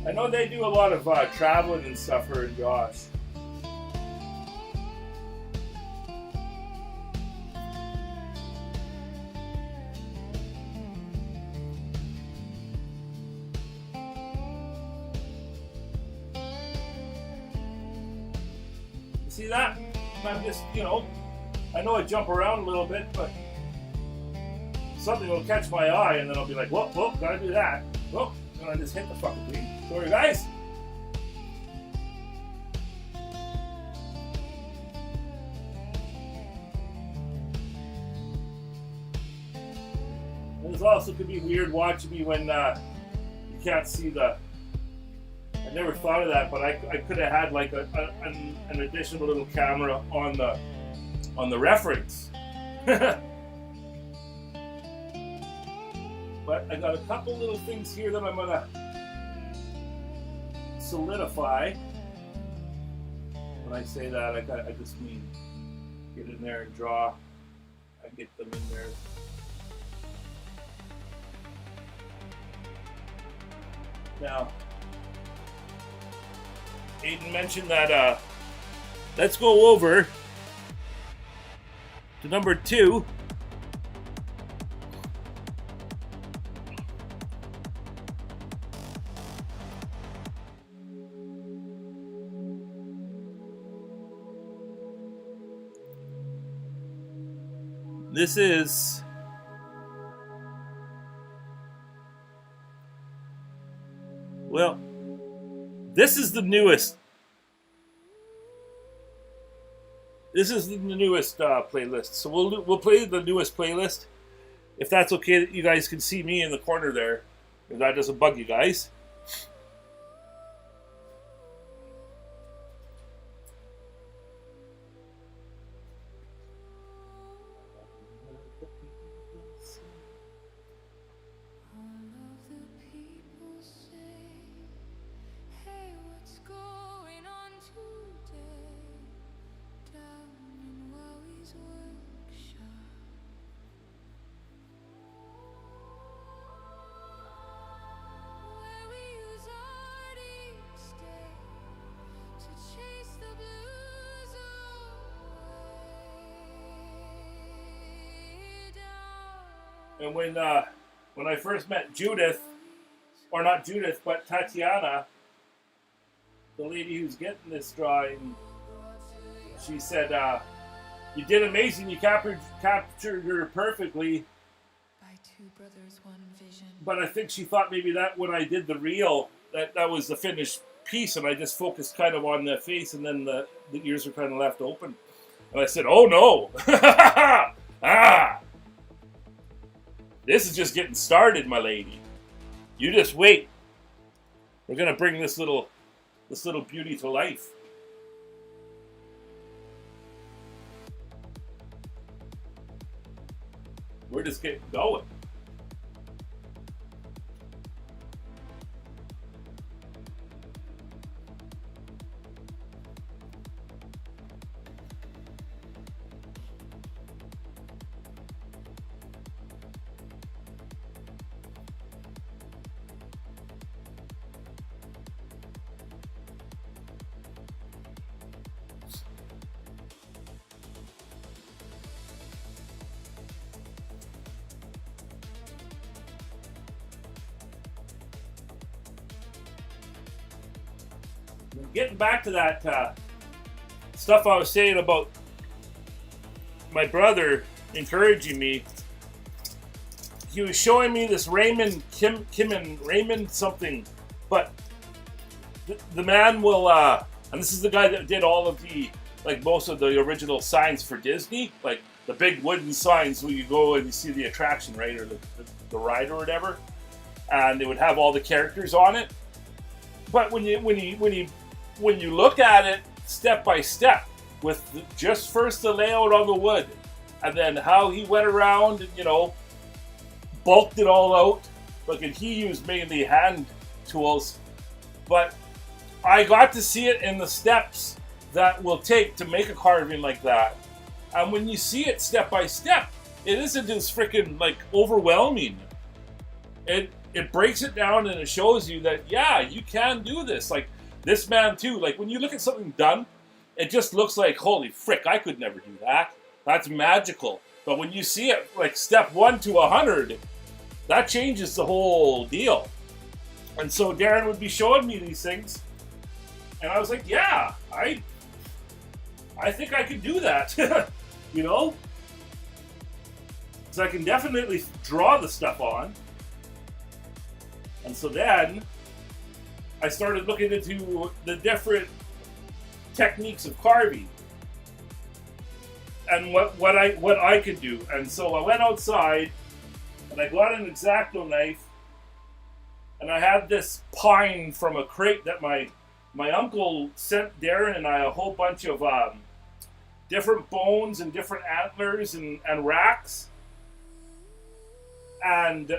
I know they do a lot of traveling and stuff, her and Josh. You see that? I'm just, I know I jump around a little bit, but something will catch my eye, and then I'll be like, whoa, gotta do that. Whoa, and I just hit the fucking thing. Sorry, guys. This also could be weird watching me when you can't see the. I never thought of that, but I could have had like an additional little camera on the reference. But I got a couple little things here that I'm gonna solidify. When I say that, I just mean get in there and draw. I get them in there. Now, Aiden mentioned that let's go over to number 2. This is this is the newest. This is the newest playlist, so we'll play the newest playlist. If that's okay, that you guys can see me in the corner there, if that doesn't bug you guys. And when I first met Judith, or not Judith, but Tatiana, the lady who's getting this drawing, she said, "You did amazing. You captured her perfectly." By two brothers, one vision. But I think she thought maybe that when I did the reel, that was the finished piece, and I just focused kind of on the face, and then the ears were kind of left open. And I said, "Oh no!" Ah. This is just getting started, my lady. You just wait. We're gonna bring this little beauty to life. We're just getting going. Getting back to that stuff I was saying about my brother encouraging me, he was showing me this Raymond Raymond something, but the man will, and this is the guy that did all of the, like most of the original signs for Disney, like the big wooden signs where you go and you see the attraction, right, or the ride or whatever, and it would have all the characters on it. But when you look at it step by step, with just first the layout on the wood, and then how he went around and, bulked it all out. Look, and he used mainly hand tools, but I got to see it in the steps that will take to make a carving like that. And when you see it step by step, it isn't as freaking like overwhelming. It breaks it down and it shows you that, yeah, you can do this. Like this man too, like when you look at something done, it just looks like, holy frick, I could never do that. That's magical. But when you see it like step 1 to 100, that changes the whole deal. And so Darren would be showing me these things, and I was like, yeah, I think I could do that. Because I can definitely draw the stuff on. And so then I started looking into the different techniques of carving and what I could do. And so I went outside and I got an X-Acto knife, and I had this pine from a crate that my uncle sent Darren and I a whole bunch of different bones and different antlers and racks. And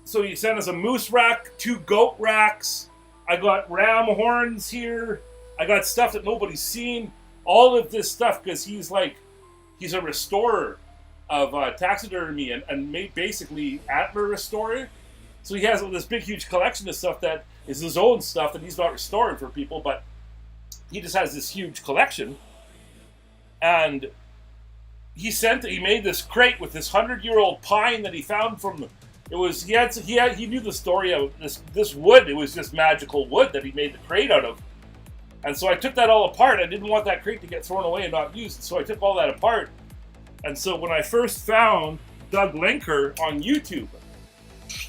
so he sent us a moose rack, 2 goat racks. I got ram horns here. I got stuff that nobody's seen. All of this stuff because he's a restorer of taxidermy and made basically antler restorer. So he has this big, huge collection of stuff that is his own stuff that he's not restoring for people, but he just has this huge collection. And he made this crate with this 100-year-old pine that he found from. He knew the story of this wood. It was just magical wood that he made the crate out of. And so I took that all apart. I didn't want that crate to get thrown away and not used. So I took all that apart. And so when I first found Doug Linker on YouTube,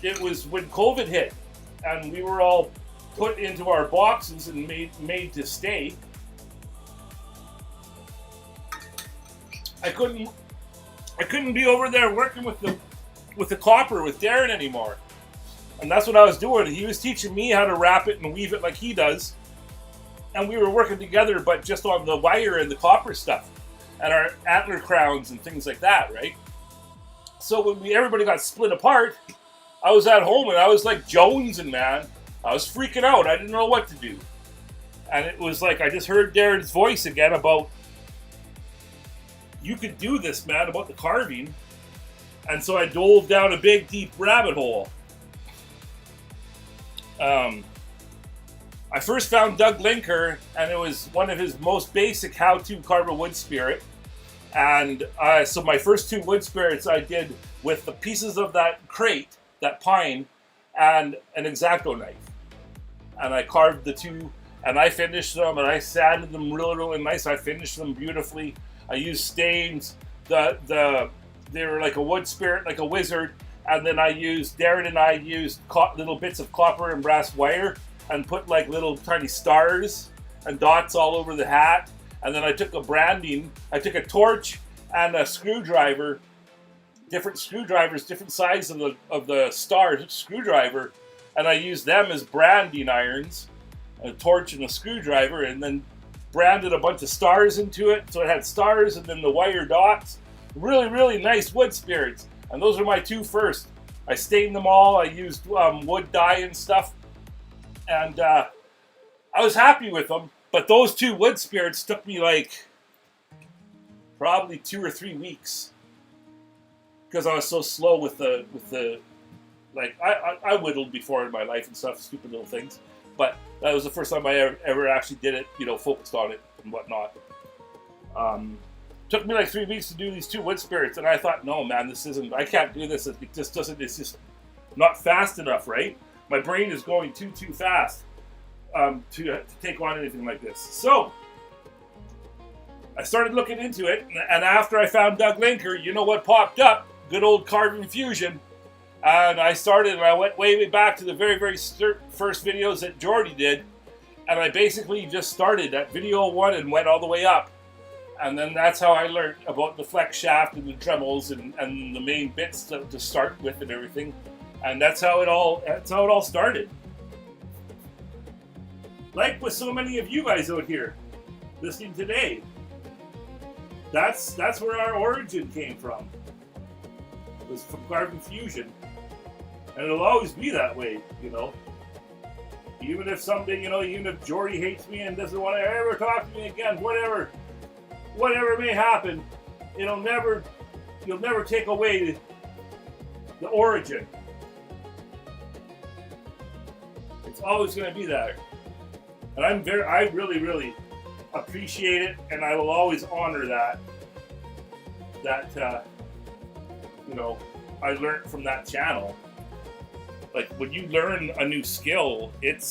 it was when COVID hit. And we were all put into our boxes and made to stay. I couldn't be over there working with the copper with Darren anymore. And that's what I was doing. He was teaching me how to wrap it and weave it like he does. And we were working together, but just on the wire and the copper stuff. And our antler crowns and things like that, right? So when everybody got split apart, I was at home and I was like jonesing, man. I was freaking out. I didn't know what to do. And it was like I just heard Darren's voice again about, you could do this, man, about the carving. And so I dove down a big, deep rabbit hole. I first found Doug Linker, and it was one of his most basic how-to carve a wood spirit. And so my first 2 wood spirits I did with the pieces of that crate, that pine, and an X-Acto knife. And I carved the 2, and I finished them, and I sanded them really, really nice. I finished them beautifully. I used stains. They were like a wood spirit, like a wizard. And then Darren and I used little bits of copper and brass wire and put like little tiny stars and dots all over the hat. And then I took I took a torch and a screwdriver, different screwdrivers, different size of the stars, screwdriver, and I used them as branding irons, a torch and a screwdriver, and then branded a bunch of stars into it, so it had stars and then the wire dots. Really, really nice wood spirits. And those are my 2 first. I stained them all. I used wood dye and stuff. And I was happy with them. But those 2 wood spirits took me like probably 2 or 3 weeks. Because I was so slow with the like, I whittled before in my life and stuff, stupid little things. But that was the first time I ever actually did it, focused on it and whatnot. Took me like 3 weeks to do these 2 wood spirits, and I thought, no, man, I can't do this. It just doesn't, it's just not fast enough, right? My brain is going too fast to take on anything like this. So, I started looking into it, and after I found Doug Linker, you know what popped up? Good old Carving Fusion. And I went way back to the very, very first videos that Jordy did, and I basically just started at video 1 and went all the way up. And then that's how I learned about the Flexshaft and the Dremels and the main bits to start with and everything. And that's how it all started. Like with so many of you guys out here listening today, that's where our origin came from. It was from Carving Fusion. And it'll always be that way, Even if someday, even if Jordy hates me and doesn't want to ever talk to me again, whatever may happen, you'll never take away the origin. It's always going to be there. And I really, really appreciate it, and I will always honor that I learned from that channel. Like, when you learn a new skill, it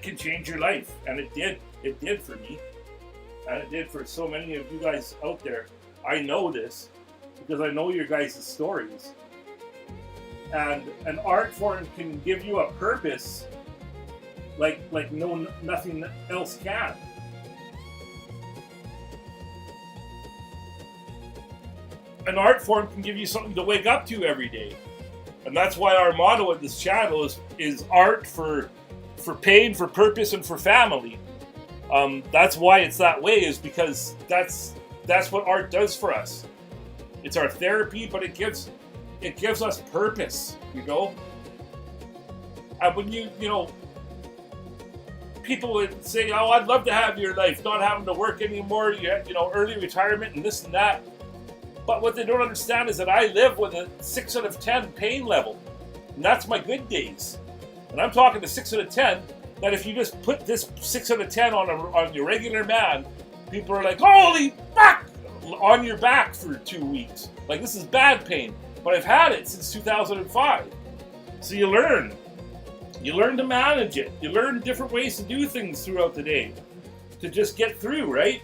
can change your life, and it did for me. And it did for so many of you guys out there. I know this because I know your guys' stories. And an art form can give you a purpose like nothing else can. An art form can give you something to wake up to every day. And that's why our motto at this channel is art for pain, for purpose, and for family. That's why it's that way, is because that's what art does for us. It's our therapy, but it gives us purpose, And when people would say, "Oh, I'd love to have your life, not having to work anymore, early retirement and this and that." But what they don't understand is that I live with a 6 out of 10 pain level, and that's my good days. And I'm talking to 6 out of 10. That if you just put this 6 out of 10 on your regular man, people are like, "Holy fuck!" on your back for 2 weeks. Like, this is bad pain. But I've had it since 2005. So you learn. You learn to manage it. You learn different ways to do things throughout the day to just get through, right?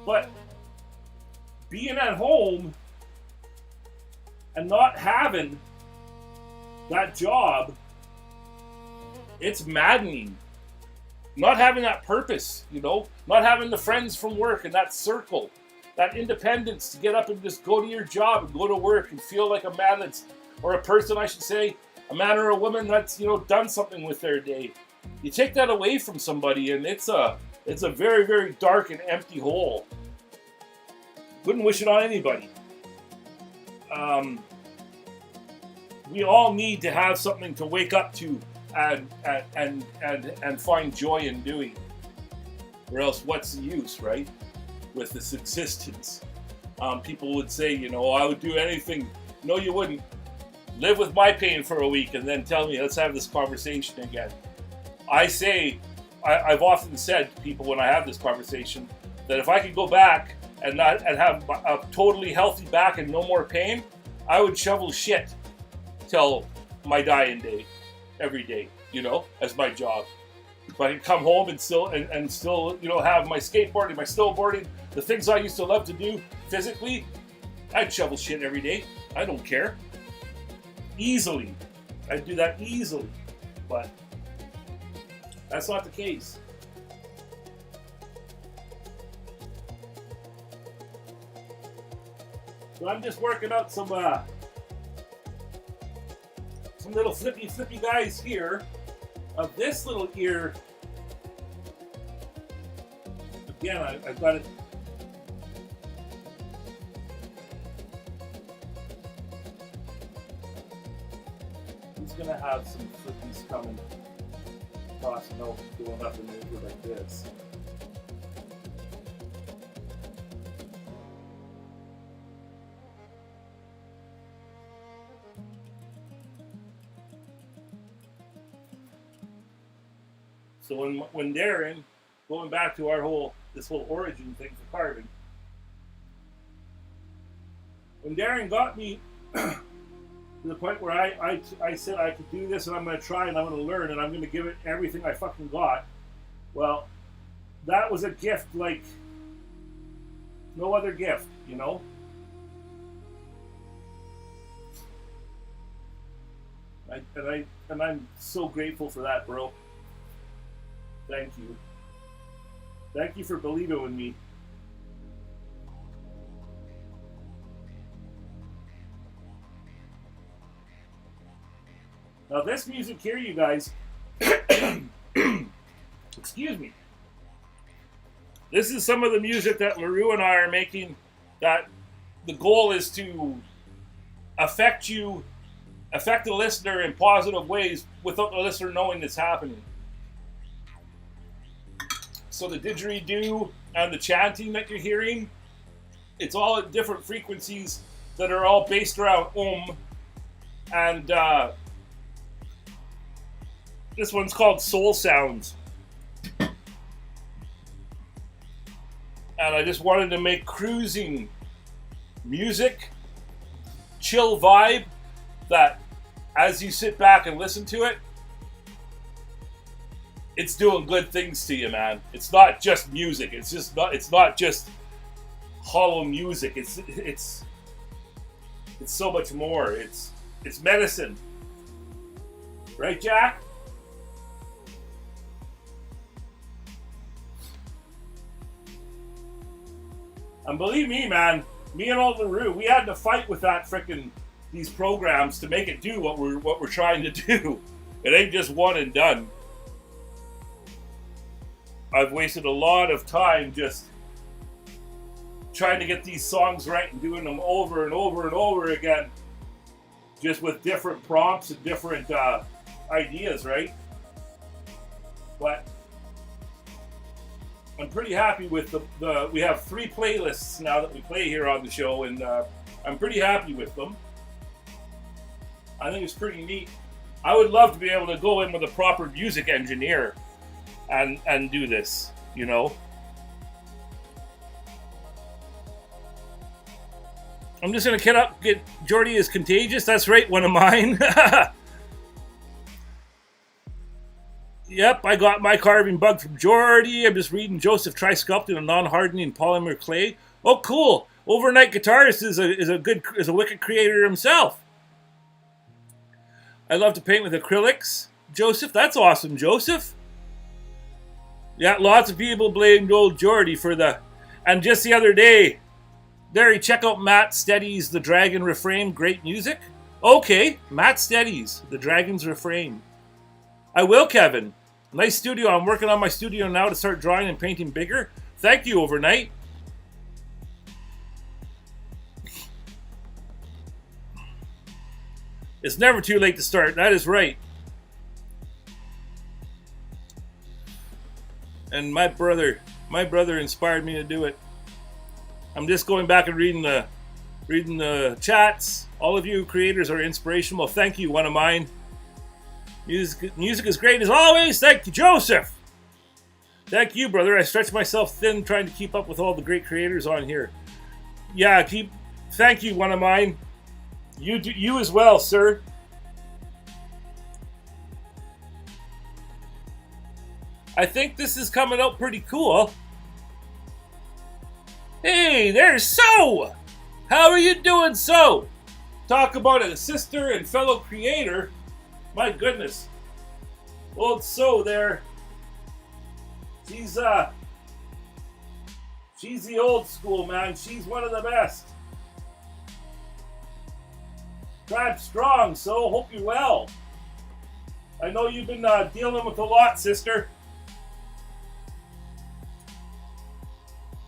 But being at home and not having that job, it's maddening. not having that purpose, you know, not having the friends from work and that circle, that independence to get up and just go to your job and go to work and feel like a man that's, or a person, I should say, a man or a woman that's, you know, done something with their day. You take that away from somebody, and it's a very, very dark and empty hole. Wouldn't wish it on anybody. We all need to have something to wake up to and find joy in doing, or else what's the use, right? With this existence, people would say, you know, I would do anything. No, you wouldn't. Live with my pain for a week and then tell me, let's have this conversation again. I say, I've often said to people when I have this conversation that if I could go back and have a totally healthy back and no more pain, I would shovel shit till my dying day, every day, you know, as my job. If I could come home and still, you know, have my skateboarding, my snowboarding, the things I used to love to do physically, I'd shovel shit every day. I don't care. Easily. I'd do that easily. But that's not the case. So I'm just working out some little flippy guys here of this little ear. Again, I've got it. He's gonna have some flippies coming, tossing out, going up and over like this. So when Darren, going back to this whole origin thing for carving, when Darren got me to the point where I said I could do this and I'm going to try and I'm going to learn and I'm going to give it everything I fucking got, well, that was a gift like no other gift, you know? And I'm so grateful for that, bro. Thank you. Thank you for believing in me. Now this music here, you guys, excuse me. This is some of the music that LaRue and I are making, that the goal is to affect the listener in positive ways without the listener knowing it's happening. So the didgeridoo and the chanting that you're hearing, it's all at different frequencies that are all based around and this one's called Soul Sounds. And I just wanted to make cruising music, chill vibe, that as you sit back and listen to it, it's doing good things to you, man. It's not just music. It's not just hollow music. It's so much more. It's medicine. Right, Jack? And believe me, man, me and old LaRue, we had to fight with that these programs to make it do what we're trying to do. It ain't just one and done. I've wasted a lot of time just trying to get these songs right and doing them over and over and over again, just with different prompts and different ideas, right? But I'm pretty happy with we have 3 playlists now that we play here on the show, and I'm pretty happy with them. I think it's pretty neat. I would love to be able to go in with a proper music engineer and do this, you know. I'm just gonna get Jordy is Contagious. That's right, one of mine. Yep, I got my carving bug from Jordy. I'm just reading Joseph try sculpting a non-hardening polymer clay. Oh, cool! Overnight Guitarist is a wicked creator himself. I love to paint with acrylics. Joseph, that's awesome, Joseph. Yeah, lots of people blamed old Geordie for the... And just the other day, there, check out Matt Steady's The Dragon Refrain. Great music. Okay, Matt Steady's The Dragon's Refrain. I will, Kevin. Nice studio. I'm working on my studio now to start drawing and painting bigger. Thank you, Overnight. It's never too late to start. That is right. And my brother inspired me to do it. I'm just going back and reading the chats. All of you creators are inspirational. Well, thank you, one of mine. Music is great as always. Thank you, Joseph. Thank you, brother. I stretch myself thin trying to keep up with all the great creators on here. Yeah, thank you, one of mine. You as well, sir. I think this is coming out pretty cool. Hey, there's So! How are you doing, So? Talk about a sister and fellow creator. My goodness. Old So there. She's the old school, man. She's one of the best. Drive strong, So. Hope you're well. I know you've been dealing with a lot, sister.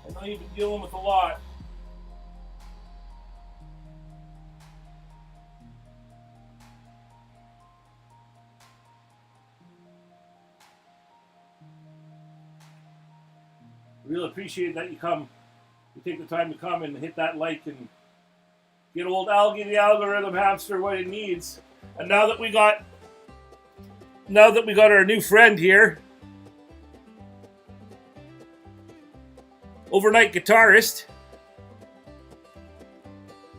I know you've been dealing with a lot. Really appreciate that you take the time to come and hit that like and get old Algie the algorithm hamster what it needs. And now that we got our new friend here, Overnight guitarist,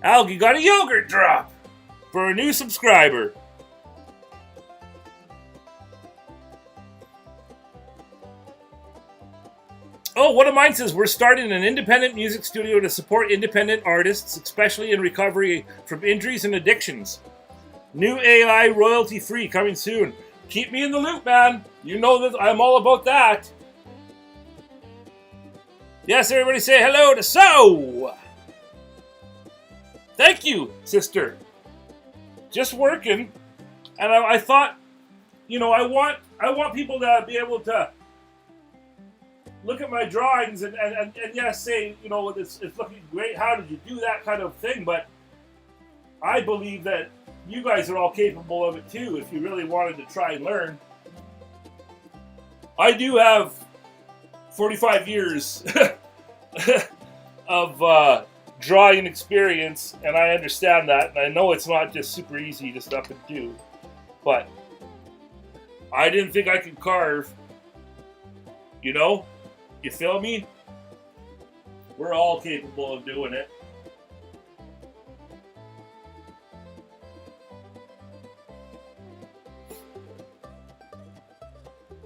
Algie got a yogurt drop for a new subscriber. Oh, one of mine says we're starting an independent music studio to support independent artists, especially in recovery from injuries and addictions. New AI royalty free coming soon. Keep me in the loop, man. You know that I'm all about that. Yes, everybody say hello to So. Thank you, sister. Just working, and I thought, I want people to be able to look at my drawings and yes, say, it's looking great. How did you do that kind of thing? But I believe that you guys are all capable of it too if you really wanted to try and learn. I do have 45 years of drawing experience, and I understand that, and I know it's not just super easy to stuff and do, but I didn't think I could carve. You feel me? We're all capable of doing it.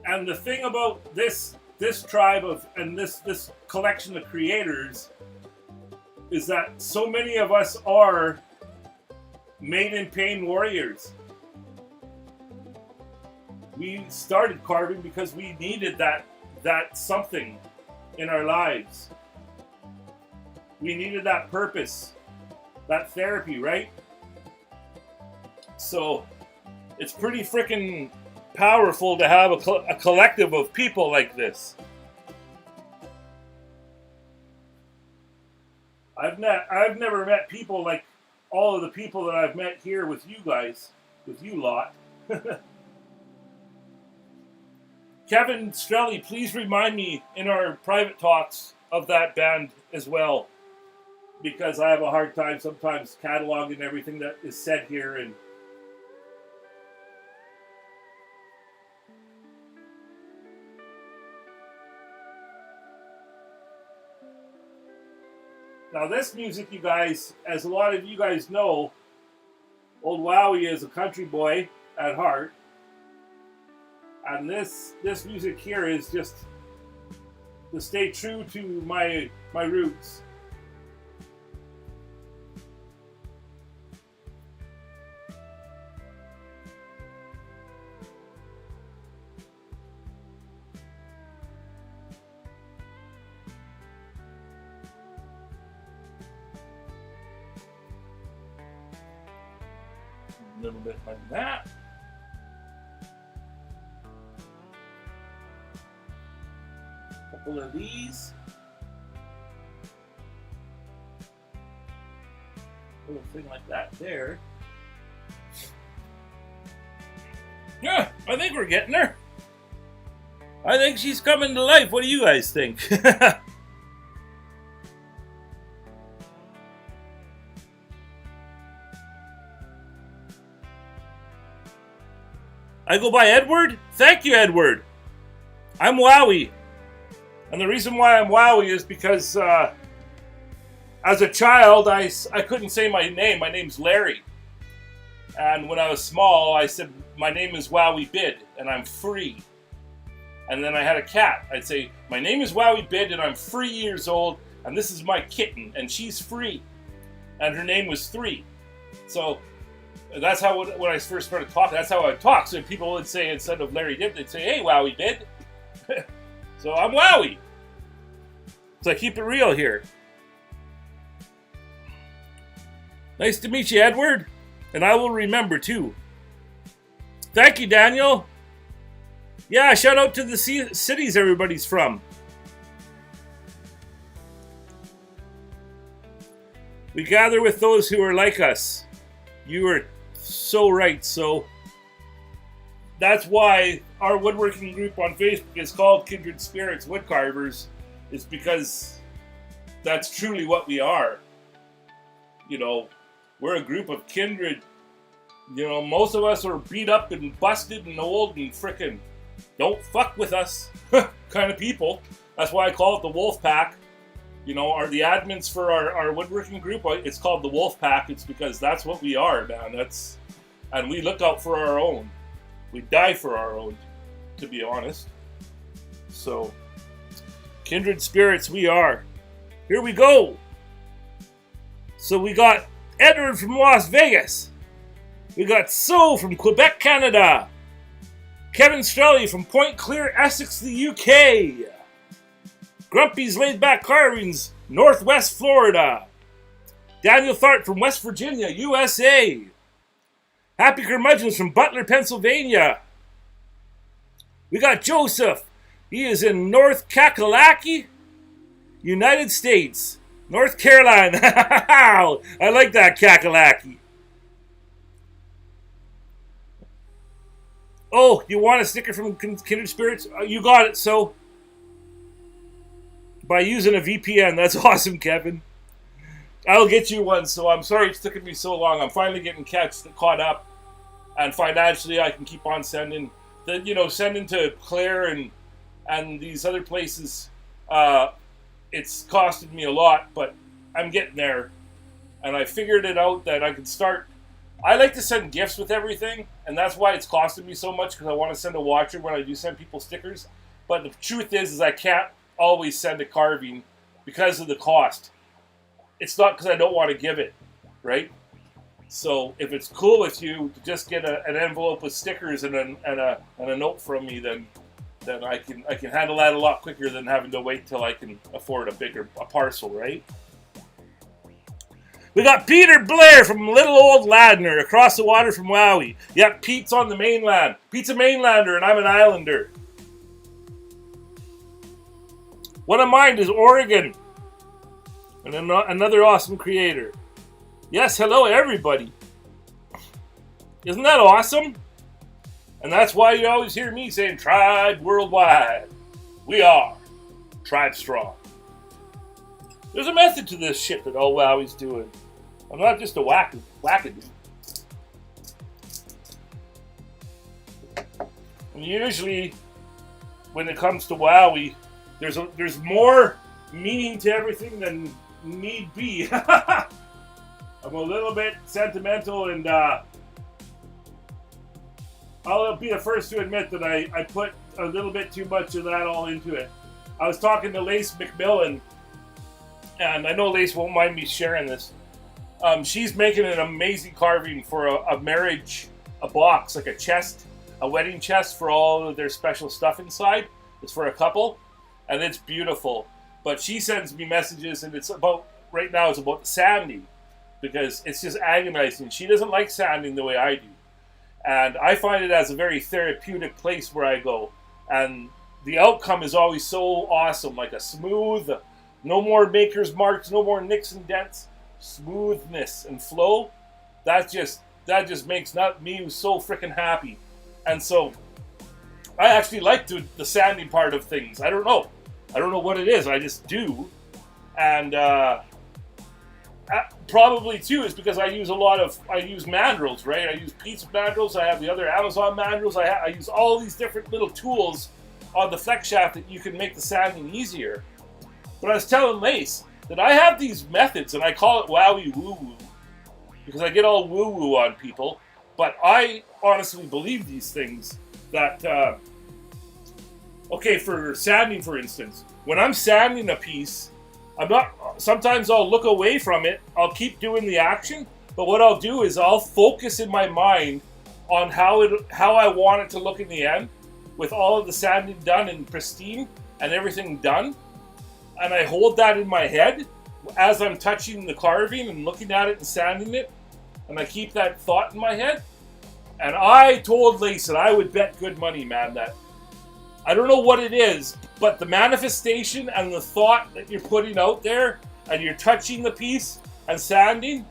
And the thing about this tribe and this collection of creators is that so many of us are made in pain warriors. We started carving because we needed that something in our lives. We needed that purpose, that therapy, right? So it's pretty freaking powerful to have a collective of people like this. I've never met people like all of the people that I've met here with you guys, with you lot. Kevin Strelly, please remind me in our private talks of that band as well, because I have a hard time sometimes cataloging everything that is said here. And now this music, you guys, as a lot of you guys know, old Wowwy'z is a country boy at heart. And this music here is just to stay true to my roots. A little bit like that. Couple of these. Little thing like that there. Yeah, I think we're getting there. I think she's coming to life. What do you guys think? I go by Edward? Thank you, Edward. I'm Wowie. And the reason why I'm Wowie is because as a child, I couldn't say my name. My name's Larry. And when I was small, I said, my name is Wowie Bid, and I'm free. And then I had a cat. I'd say, my name is Wowie Bid, and I'm 3 years old, and this is my kitten, and she's free. And her name was 3. So that's how, when I first started talking, that's how I would talk. So people would say, instead of Larry Dib, they'd say, hey, Wowie Bid. So I'm Wowie. So I keep it real here. Nice to meet you, Edward. And I will remember, too. Thank you, Daniel. Yeah, shout out to the cities everybody's from. We gather with those who are like us. You are so right. So that's why our woodworking group on Facebook is called Kindred Spirits Woodcarvers. It's because that's truly what we are. You know, we're a group of kindred. You know, most of us are beat up and busted and old and frickin' don't fuck with us kind of people. That's why I call it the Wolf Pack. You know, are the admins for our woodworking group, it's called the Wolf Pack. It's because that's what we are, man. And we look out for our own. We die for our own, to be honest. So, kindred spirits we are. Here we go. So we got Edward from Las Vegas. We got So from Quebec, Canada. Kevin Strelly from Point Clear, Essex, the UK. Grumpy's Laid Back Carvings, Northwest Florida. Daniel Thart from West Virginia, USA. Happy Curmudgeons from Butler, Pennsylvania. We got Joseph. He is in North Kakalaki, United States. North Carolina. I like that, Kakalaki. Oh, you want a sticker from Kindred Spirits? You got it, so. By using a VPN. That's awesome, Kevin. I'll get you one, so I'm sorry it's taken me so long. I'm finally getting caught up. And financially, I can keep on sending. Sending to Claire and these other places. It's costed me a lot, but I'm getting there. And I figured it out that I could start. I like to send gifts with everything, and that's why it's costing me so much, because I want to send a watcher when I do send people stickers. But the truth is I can't always send a carving because of the cost. It's not because I don't want to give it, right? So if it's cool with you to just get an envelope with stickers and a note from me, then I can handle that a lot quicker than having to wait till I can afford a parcel, right? We got Peter Blair from Little Old Ladner, across the water from Wowie. Yep, Pete's on the mainland. Pete's a mainlander, and I'm an islander. One of mine is Oregon. And another awesome creator. Yes, hello everybody. Isn't that awesome? And that's why you always hear me saying Tribe Worldwide. We are Tribe Strong. There's a method to this shit that old Wowie's doing. I'm not just a wackadoo. And usually, when it comes to Wowie, there's more meaning to everything than need be. I'm a little bit sentimental, and I'll be the first to admit that I put a little bit too much of that all into it. I was talking to Lace McMillan, and I know Lace won't mind me sharing this. She's making an amazing carving for a marriage, a box, like a chest, a wedding chest for all of their special stuff inside. It's for a couple, and it's beautiful. But she sends me messages, and right now it's about the sanding, because it's just agonizing. She doesn't like sanding the way I do. And I find it as a very therapeutic place where I go. And the outcome is always so awesome, like a smooth, no more maker's marks, no more nicks and dents, smoothness and flow. That just makes me so freaking happy. And so I actually like the sanding part of things. I don't know what it is. I just do. And probably too is because I use mandrels, right? I use pizza mandrels. I have the other Amazon mandrels. I use all these different little tools on the Flexshaft that you can make the sanding easier. But I was telling Lace that I have these methods, and I call it wowie woo woo because I get all woo woo on people. But I honestly believe these things that, okay, for sanding, for instance, when I'm sanding a piece, sometimes I'll look away from it, I'll keep doing the action, but what I'll do is I'll focus in my mind on how I want it to look in the end, with all of the sanding done and pristine and everything done, and I hold that in my head as I'm touching the carving and looking at it and sanding it, and I keep that thought in my head. And I told Lace that I would bet good money, man, that I don't know what it is, but the manifestation and the thought that you're putting out there and you're touching the piece and sanding,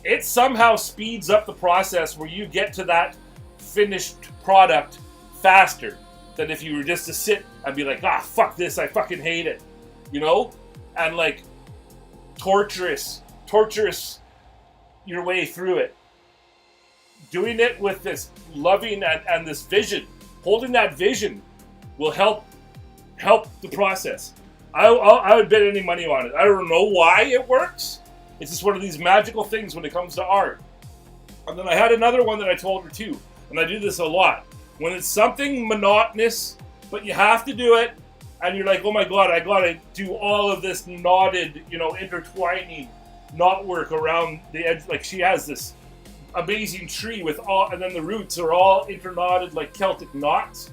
it somehow speeds up the process where you get to that finished product faster than if you were just to sit and be like, ah, fuck this, I fucking hate it, you know? And like torturous your way through it. Doing it with this loving and this vision, holding that vision will help the process. I would bet any money on it. I don't know why it works. It's just one of these magical things when it comes to art. And then I had another one that I told her too, and I do this a lot. When it's something monotonous, but you have to do it, and you're like, oh my god, I gotta do all of this knotted, intertwining knot work around the edge. Like she has this amazing tree with all, and then the roots are all interknotted like Celtic knots.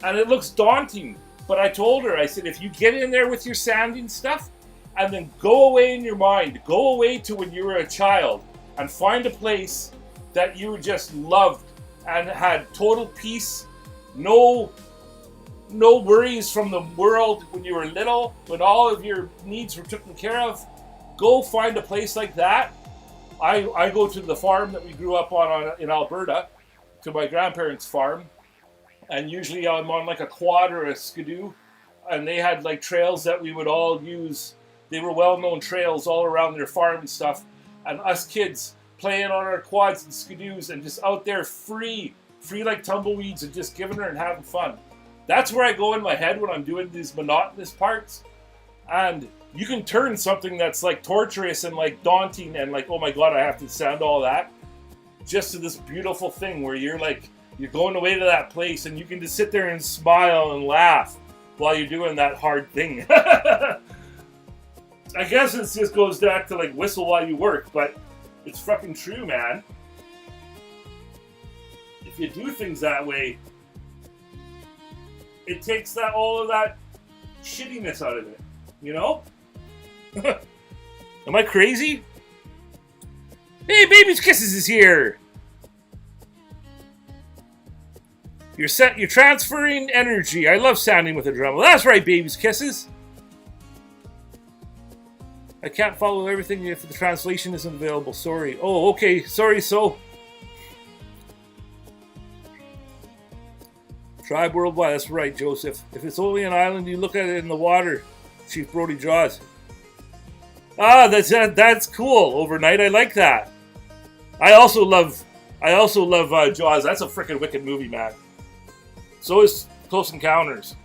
And it looks daunting. But I told her, I said, if you get in there with your sanding stuff, and then go away in your mind, go away to when you were a child, and find a place that you just loved and had total peace, no worries from the world when you were little, when all of your needs were taken care of. Go find a place like that. I go to the farm that we grew up on in Alberta, to my grandparents' farm, and usually I'm on like a quad or a skidoo, and they had like trails that we would all use. They were well-known trails all around their farm and stuff, and us kids playing on our quads and skidoos and just out there free like tumbleweeds and just giving her and having fun. That's where I go in my head when I'm doing these monotonous parts. And you can turn something that's like torturous and like daunting and like, oh my god, I have to sand all that, just to this beautiful thing where you're going away to that place and you can just sit there and smile and laugh while you're doing that hard thing. I guess it just goes back to like whistle while you work, but it's fucking true, man. If you do things that way, it takes all of that shittiness out of it, you know? Am I crazy? Hey, Baby's Kisses is here! You're transferring energy. I love sounding with a Dremel. That's right, Baby's Kisses! I can't follow everything if the translation isn't available. Sorry. Oh, okay. Sorry, so. Tribe worldwide. That's right, Joseph. If it's only an island, you look at it in the water. Chief Brody Jaws. Ah, that's cool. Overnight, I like that. I also love Jaws. That's a freaking wicked movie, man. So is Close Encounters.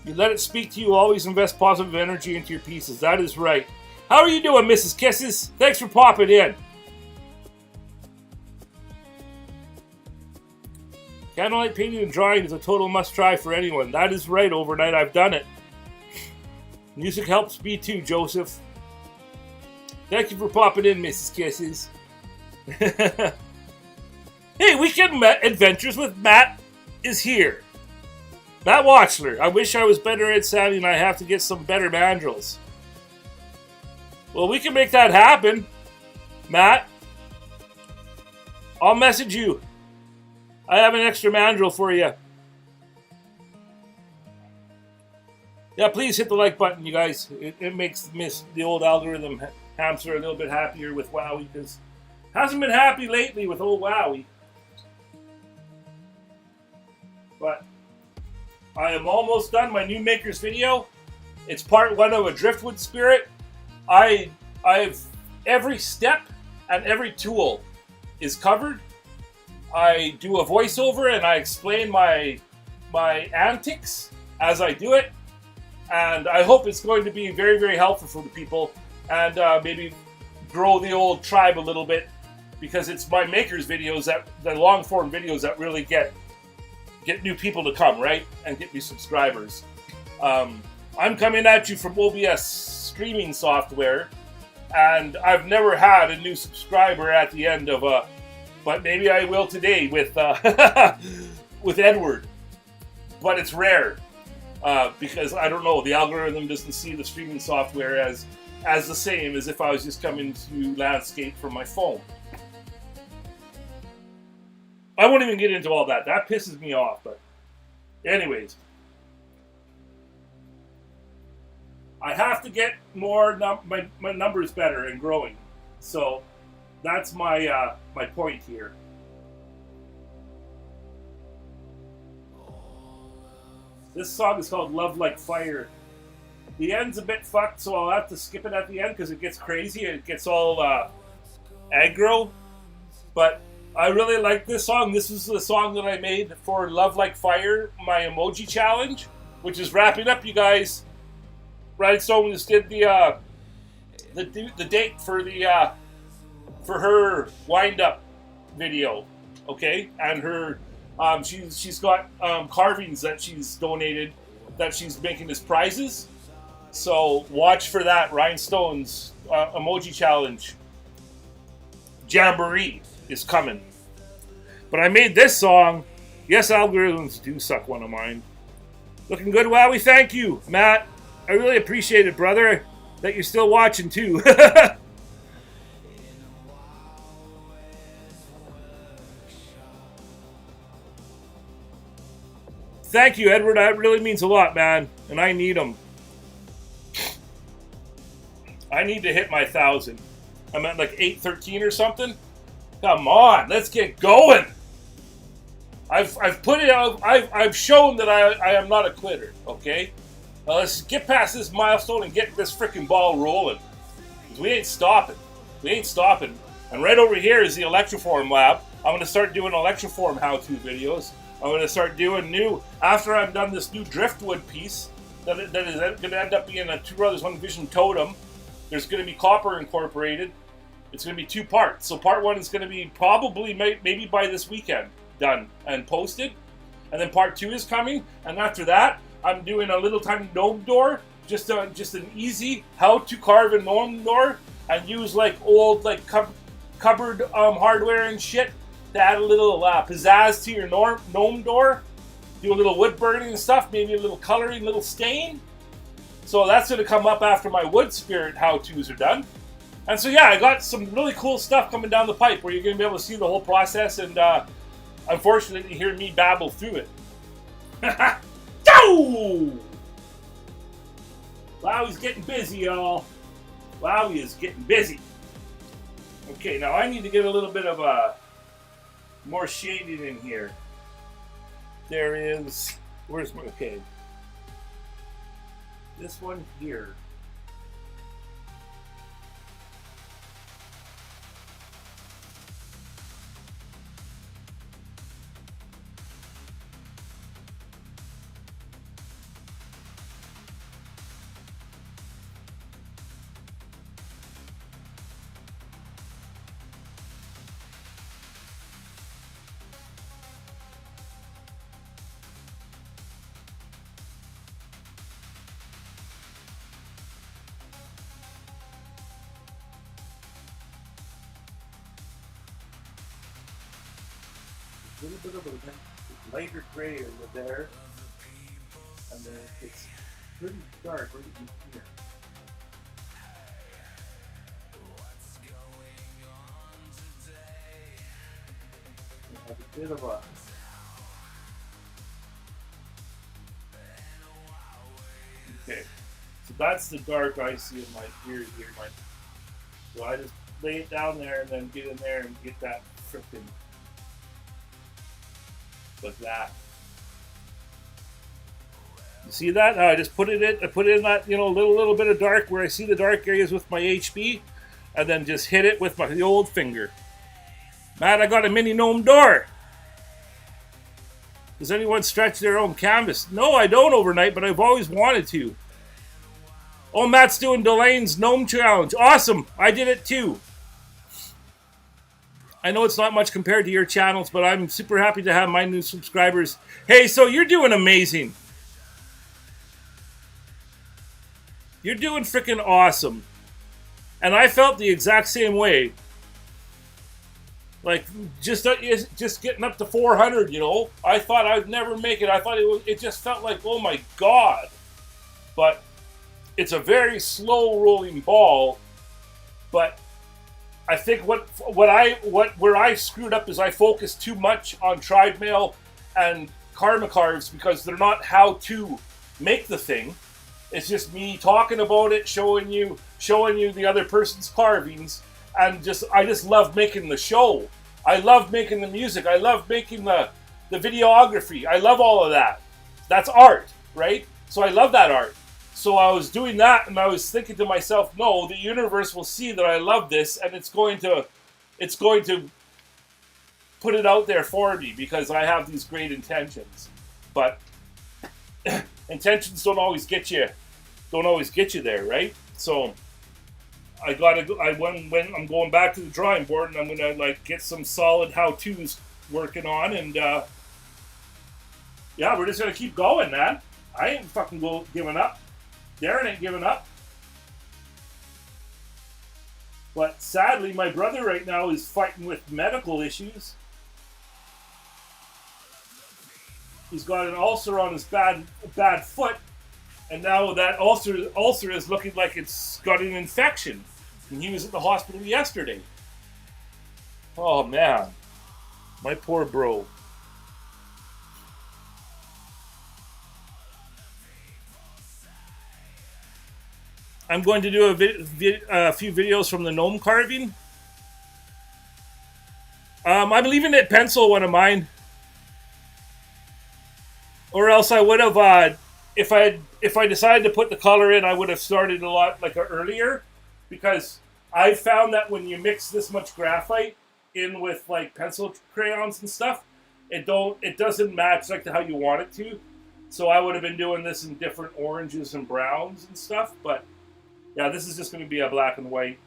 You let it speak to you. Always invest positive energy into your pieces. That is right. How are you doing, Mrs. Kisses? Thanks for popping in. Candlelight painting and drawing is a total must-try for anyone. That is right, Overnight. I've done it. Music helps me too, Joseph. Thank you for popping in, Mrs. Kisses. Hey, Weekend Adventures with Matt is here. Matt Watchler. I wish I was better at sanding. I have to get some better mandrels. Well, we can make that happen, Matt. I'll message you. I have an extra mandrel for you. Yeah, please hit the like button, you guys. It makes the old algorithm hamster a little bit happier with Wowie, because hasn't been happy lately with old Wowie. But I am almost done my new maker's video. It's part 1 of a driftwood spirit. I've every step and every tool is covered. I do a voiceover and I explain my antics as I do it. And I hope it's going to be very, very helpful for the people, and maybe grow the old tribe a little bit, because it's my makers videos, the long form videos, that really get new people to come, right? And get new subscribers. I'm coming at you from OBS streaming software, and I've never had a new subscriber at the end of a, but maybe I will today with with Edward. But it's rare. Because I don't know, the algorithm doesn't see the streaming software as the same as if I was just coming to landscape from my phone. I won't even get into all that. That pisses me off. But anyways, I have to get more my numbers better and growing. So that's my my point here. This song is called Love Like Fire. The end's a bit fucked, so I'll have to skip it at the end because it gets crazy and it gets all aggro. But I really like this song. This is the song that I made for Love Like Fire, my emoji challenge, which is wrapping up, you guys. Rhinestone just did the date for for her wind up video, okay, and her. She's got carvings that she's donated that she's making as prizes. So watch for that. Rhinestone's emoji challenge jamboree is coming. But I made this song. Yes, algorithms do suck, one of mine. Looking good, Wowie. Thank you, Matt. I really appreciate it, brother, that you're still watching too. Thank you, Edward. That really means a lot, man. And I need them. I need to hit my 1,000. I'm at like 813 or something. Come on, let's get going. I've put it out. I've shown that I am not a quitter. Okay, now let's get past this milestone and get this freaking ball rolling. 'Cause we ain't stopping. We ain't stopping. And right over here is the Electroform lab. I'm gonna start doing Electroform how-to videos. I'm going to start doing new, after I've done this new driftwood piece, that is going to end up being a Two Brothers One Vision totem. There's going to be copper incorporated. It's going to be 2 parts. So part 1 is going to be probably, maybe by this weekend, done and posted. And then part 2 is coming. And after that, I'm doing a little tiny gnome door. Just an easy how to carve a gnome door and use like old cupboard hardware and shit to add a little pizzazz to your gnome door. Do a little wood burning and stuff, maybe a little coloring, little stain. So that's going to come up after my wood spirit how-tos are done. And so yeah, I got some really cool stuff coming down the pipe where you're going to be able to see the whole process and unfortunately hear me babble through it. Go! Wowie's getting busy, y'all. Wowie is getting busy. Okay, now I need to get a little bit of more shading in here. There is, where's my, okay. This one here. A little bit of a lighter gray over there, and then it's pretty dark right in here. have a bit of a... Okay, so that's the dark I see in my ear here. So I just lay it down there and then get in there and get that frickin' like that. You see that? I just put it in. I put in that little bit of dark where I see the dark areas with my HB, and then just hit it with the old finger. Matt, I got a mini gnome door. Does anyone stretch their own canvas? No, I don't overnight, but I've always wanted to. Oh, Matt's doing Delane's gnome challenge. Awesome. I did it too. I know it's not much compared to your channels, but I'm super happy to have my new subscribers. Hey, so you're doing amazing. You're doing freaking awesome. And I felt the exact same way. Like, just getting up to 400, I thought I'd never make it. I thought it just felt like, oh my God. But it's a very slow rolling ball. But I think where I screwed up is I focused too much on Tribe Mail and Karma Carves because they're not how to make the thing. It's just me talking about it, showing you the other person's carvings, and I just love making the show. I love making the music. I love making the videography. I love all of that. That's art, right? So I love that art. So I was doing that, and I was thinking to myself, no, the universe will see that I love this, and it's going to put it out there for me because I have these great intentions. But intentions don't always get you there, right? So when I'm going back to the drawing board, and I'm gonna get some solid how-tos working on, and yeah, we're just gonna keep going, man. I ain't fucking giving up. Darren ain't giving up. But sadly, my brother right now is fighting with medical issues. He's got an ulcer on his bad foot, and now that ulcer is looking like it's got an infection. And he was at the hospital yesterday. Oh man, my poor bro. I'm going to do a few videos from the gnome carving. I'm leaving it pencil, one of mine. Or else I would have, if I decided to put the color in, I would have started a lot earlier, because I found that when you mix this much graphite in with pencil crayons and stuff, it doesn't match how you want it to. So I would have been doing this in different oranges and browns and stuff, but yeah, this is just going to be a black and white.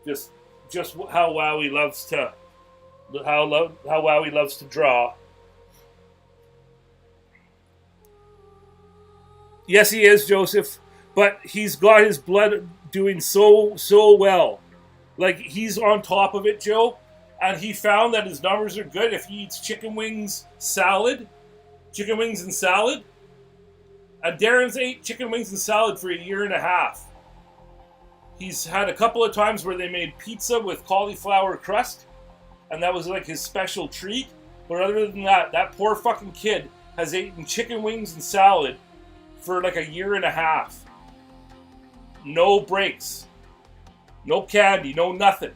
Just how Wowie loves to draw. Yes, he is, Joseph, but he's got his blood doing so well. He's on top of it, Joe, and he found that his numbers are good if he eats chicken wings and salad. And Darren's ate chicken wings and salad for 1.5 years. He's had a couple of times where they made pizza with cauliflower crust, and that was his special treat. But other than that, that poor fucking kid has eaten chicken wings and salad for 1.5 years. No breaks. No candy, no nothing.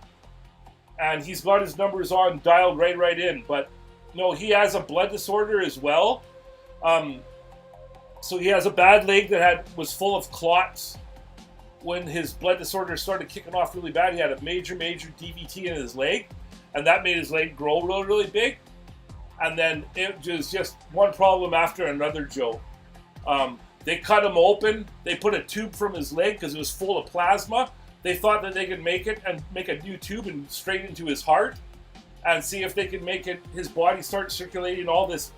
And he's got his numbers on dialed right in. But no, he has a blood disorder as well. So he has a bad leg that was full of clots. When his blood disorder started kicking off really bad, he had a major DVT in his leg, and that made his leg grow really big. And then it was just one problem after another, Joe. They cut him open. They put a tube from his leg because it was full of plasma. They thought that they could make it and make a new tube and straight into his heart and see if they could make his body start circulating all this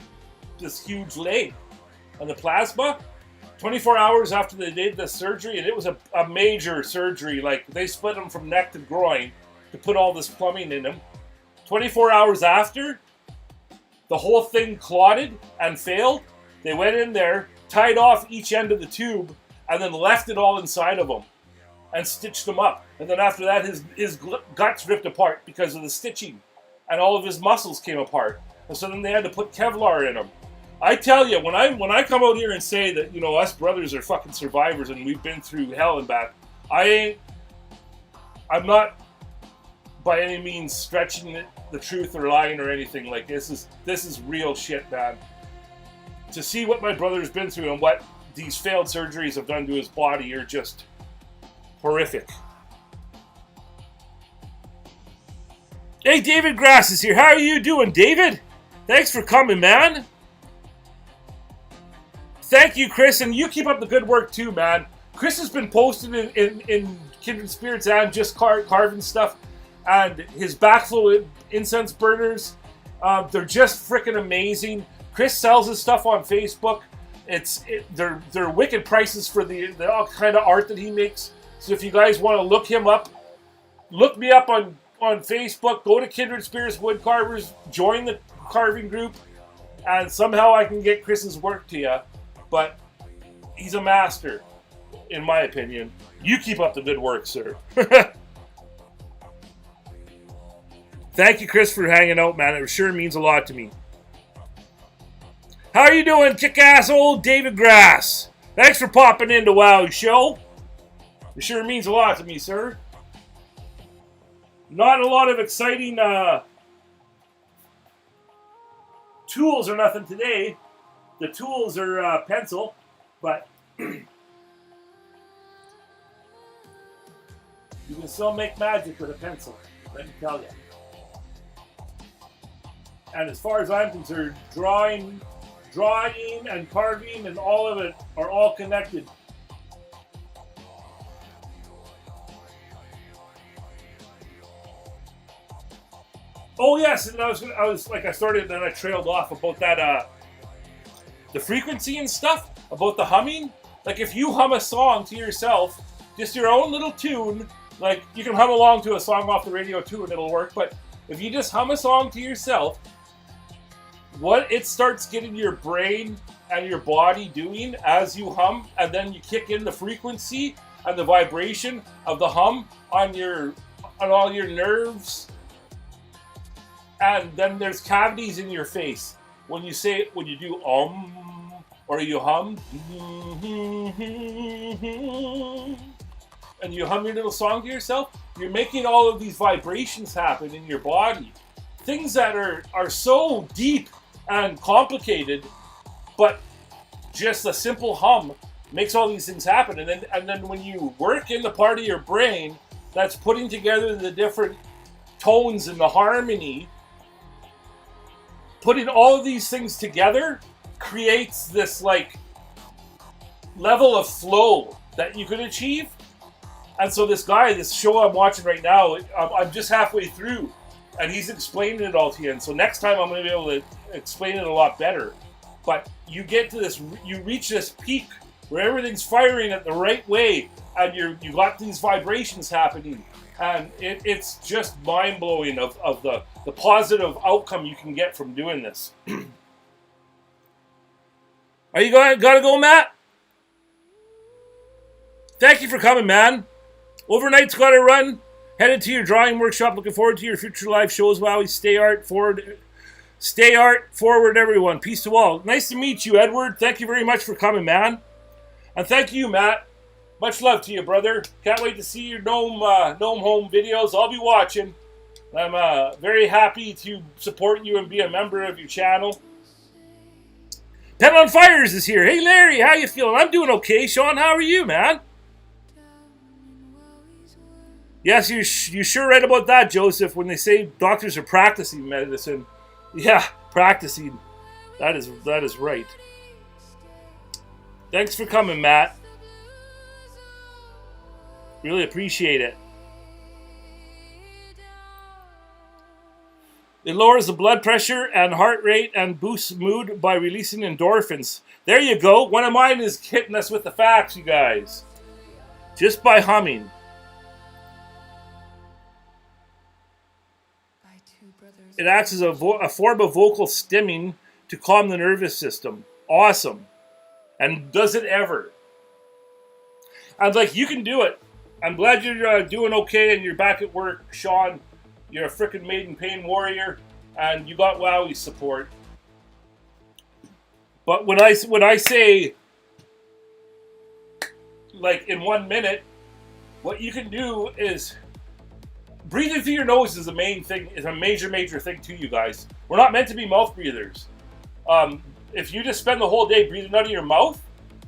huge leg. And the plasma, 24 hours after they did the surgery, and it was a major surgery. They split him from neck to groin to put all this plumbing in him. 24 hours after, the whole thing clotted and failed. They went in there, tied off each end of the tube, and then left it all inside of him and stitched them up. And then after that, his guts ripped apart because of the stitching. and all of his muscles came apart. And so then they had to put Kevlar in him. I tell you, when I come out here and say that, you know, us brothers are fucking survivors and we've been through hell and back, I'm not by any means stretching the truth or lying or anything. Like, this is real shit, man. To see what my brother's been through and what these failed surgeries have done to his body are just horrific. Hey, David Grass is here. How are you doing, David? Thanks for coming, man. Thank you, Chris, and you keep up the good work too, man. Chris has been posting in Kindred Spirits and just carving stuff, and his backflow incense burners, they're just freaking amazing. Chris sells his stuff on Facebook. They're wicked prices for the all kind of art that he makes. So if you guys want to look him up, look me up on Facebook. Go to Kindred Spirits Wood Carvers, join the carving group, and somehow I can get Chris's work to you. But he's a master, in my opinion. You keep up the good work, sir. Thank you, Chris, for hanging out, man. It sure means a lot to me. How are you doing, kick-ass old David Grass? Thanks for popping into Wowwy'z show. It sure means a lot to me, sir. Not a lot of exciting tools or nothing today. The tools are pencil, but you can still make magic with a pencil, let me tell you. And as far as I'm concerned, drawing and carving and all of it are all connected. Oh yes, and I was like, I started and then I trailed off about that the frequency and stuff, about the humming. Like, if you hum a song to yourself, just your own little tune, like, you can hum along to a song off the radio too and it'll work, but if you just hum a song to yourself, what it starts getting your brain and your body doing as you hum, and then you kick in the frequency and the vibration of the hum on all your nerves, and then there's cavities in your face when you do or you hum, and you hum your little song to yourself, you're making all of these vibrations happen in your body. Things that are so deep and complicated, but just a simple hum makes all these things happen. And then when you work in the part of your brain that's putting together the different tones and the harmony, putting all of these things together creates this like level of flow that you can achieve. And so this show I'm watching right now, I'm just halfway through, and he's explaining it all to you. And so next time I'm going to be able to explain it a lot better. But you get to this, you reach this peak where everything's firing at the right way, and you got these vibrations happening, and it's just mind blowing of the positive outcome you can get from doing this. Are you gotta go, Matt? Thank you for coming, man. Overnight's gotta run. Headed to your drawing workshop. Looking forward to your future live shows. Wowwy'z. Stay art forward, everyone. Peace to all. Nice to meet you, Edward. Thank you very much for coming, man. And thank you, Matt. Much love to you, brother. Can't wait to see your gnome home videos. I'll be watching. I'm very happy to support you and be a member of your channel. Pen on Fires is here. Hey, Larry, how you feeling? I'm doing okay. Sean, how are you, man? Yes, you're sure right about that, Joseph, when they say doctors are practicing medicine. Yeah, practicing. That is right. Thanks for coming, Matt. Really appreciate it. It lowers the blood pressure and heart rate and boosts mood by releasing endorphins. There you go. One of mine is hitting us with the facts, you guys. Just by humming. It acts as a form of vocal stimming to calm the nervous system. Awesome. And does it ever. And like, you can do it. I'm glad you're doing okay and you're back at work, Sean. you're a frickin' maiden pain warrior, and you got Wowwy'z support. But when I say, like, in 1 minute, what you can do is breathing through your nose is a main thing, is a major thing to you guys. We're not meant to be mouth breathers. If you just spend the whole day breathing out of your mouth,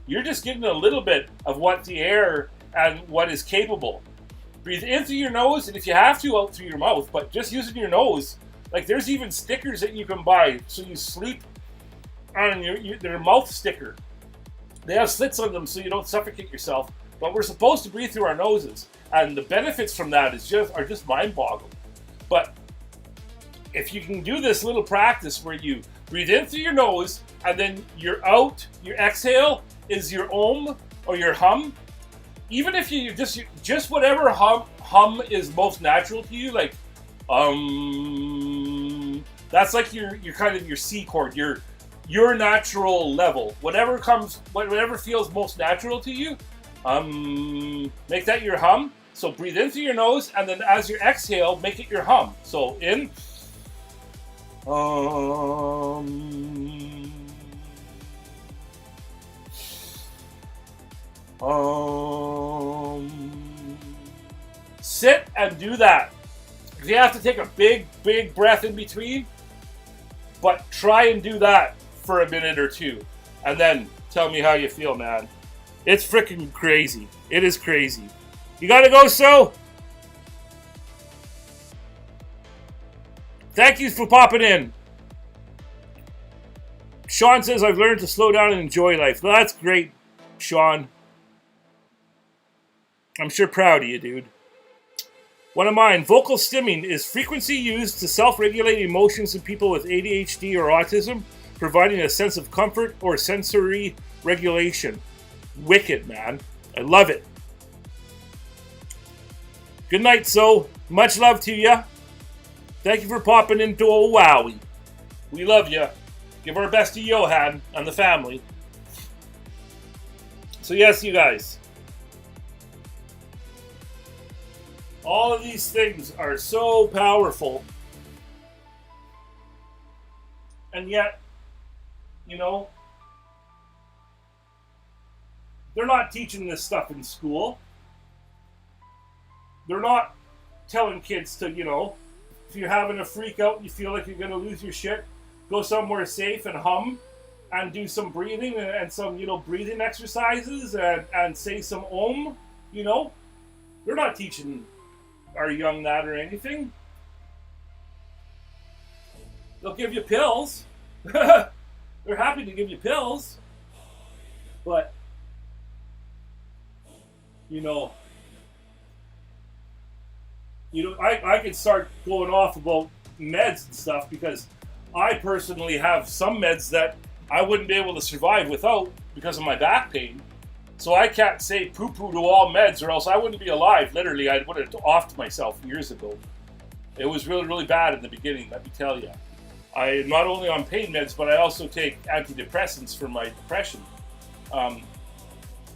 you're just getting a little bit of what the air and what is capable. Breathe in through your nose, and if you have to, out through your mouth, but just using your nose. Like, there's even stickers that you can buy so you sleep on their mouth sticker. They have slits on them so you don't suffocate yourself, but we're supposed to breathe through our noses, and the benefits from that are just mind-boggling. But if you can do this little practice where you breathe in through your nose, and then your exhale is your om or your hum. Even if you just whatever hum is most natural to you, like that's like your kind of your C chord, your natural level. Whatever feels most natural to you, make that your hum. So breathe in through your nose, and then as you exhale, make it your hum. So in, sit and do that. You have to take a big breath in between, but try and do that for a minute or two, and then tell me how you feel, man. It's freaking crazy. It is crazy. You gotta go, so. Thank you for popping in. Sean says, I've learned to slow down and enjoy life. Well, that's great, Sean. I'm sure proud of you, dude. One of mine, vocal stimming is frequency used to self-regulate emotions in people with ADHD or autism, providing a sense of comfort or sensory regulation. Wicked, man. I love it. Good night, so. Much love to you. Thank you for popping into old Wowwy. We love you. Give our best to Johan and the family. So yes, you guys. All of these things are so powerful. And yet, you know, they're not teaching this stuff in school. They're not telling kids to, you know, if you're having a freak out and you feel like you're going to lose your shit, go somewhere safe and hum and do some breathing and some, you know, breathing exercises and say some om, you know. They're not teaching our young that or anything. They'll give you pills. They're happy to give you pills. But, you know, I could start going off about meds and stuff because I personally have some meds that I wouldn't be able to survive without because of my back pain. So I can't say poo-poo to all meds or else I wouldn't be alive. Literally, I would have offed myself years ago. It was really bad in the beginning, let me tell you. I not only on pain meds, but I also take antidepressants for my depression.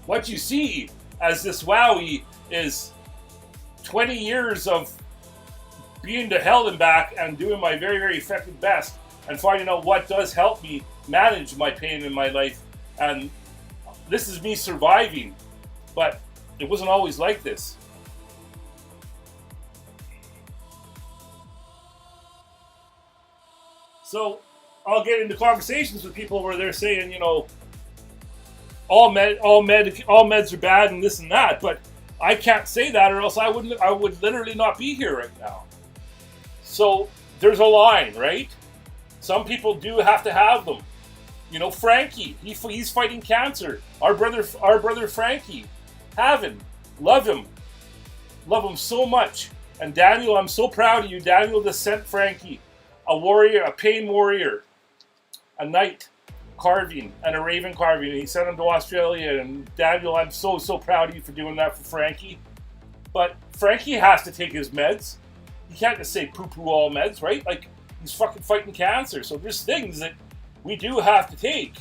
What you see as this Wowwy is 20 years of being to hell and back and doing my very effective best and finding out what does help me manage my pain in my life. And this is me surviving, but it wasn't always like this. So I'll get into conversations with people where they're saying, you know, all meds are bad and this and that, but I can't say that or else I would literally not be here right now. So there's a line, right? Some people do have to have them. You know, Frankie, he's fighting cancer. Our brother Frankie, have him, love him so much. And Daniel, I'm so proud of you. Daniel just sent Frankie a warrior, a pain warrior, a knight carving, and a raven carving. He sent him to Australia. And Daniel, I'm so proud of you for doing that for Frankie. But Frankie has to take his meds. He can't just say poo-poo all meds, right? Like, he's fucking fighting cancer. So there's things that we do have to take.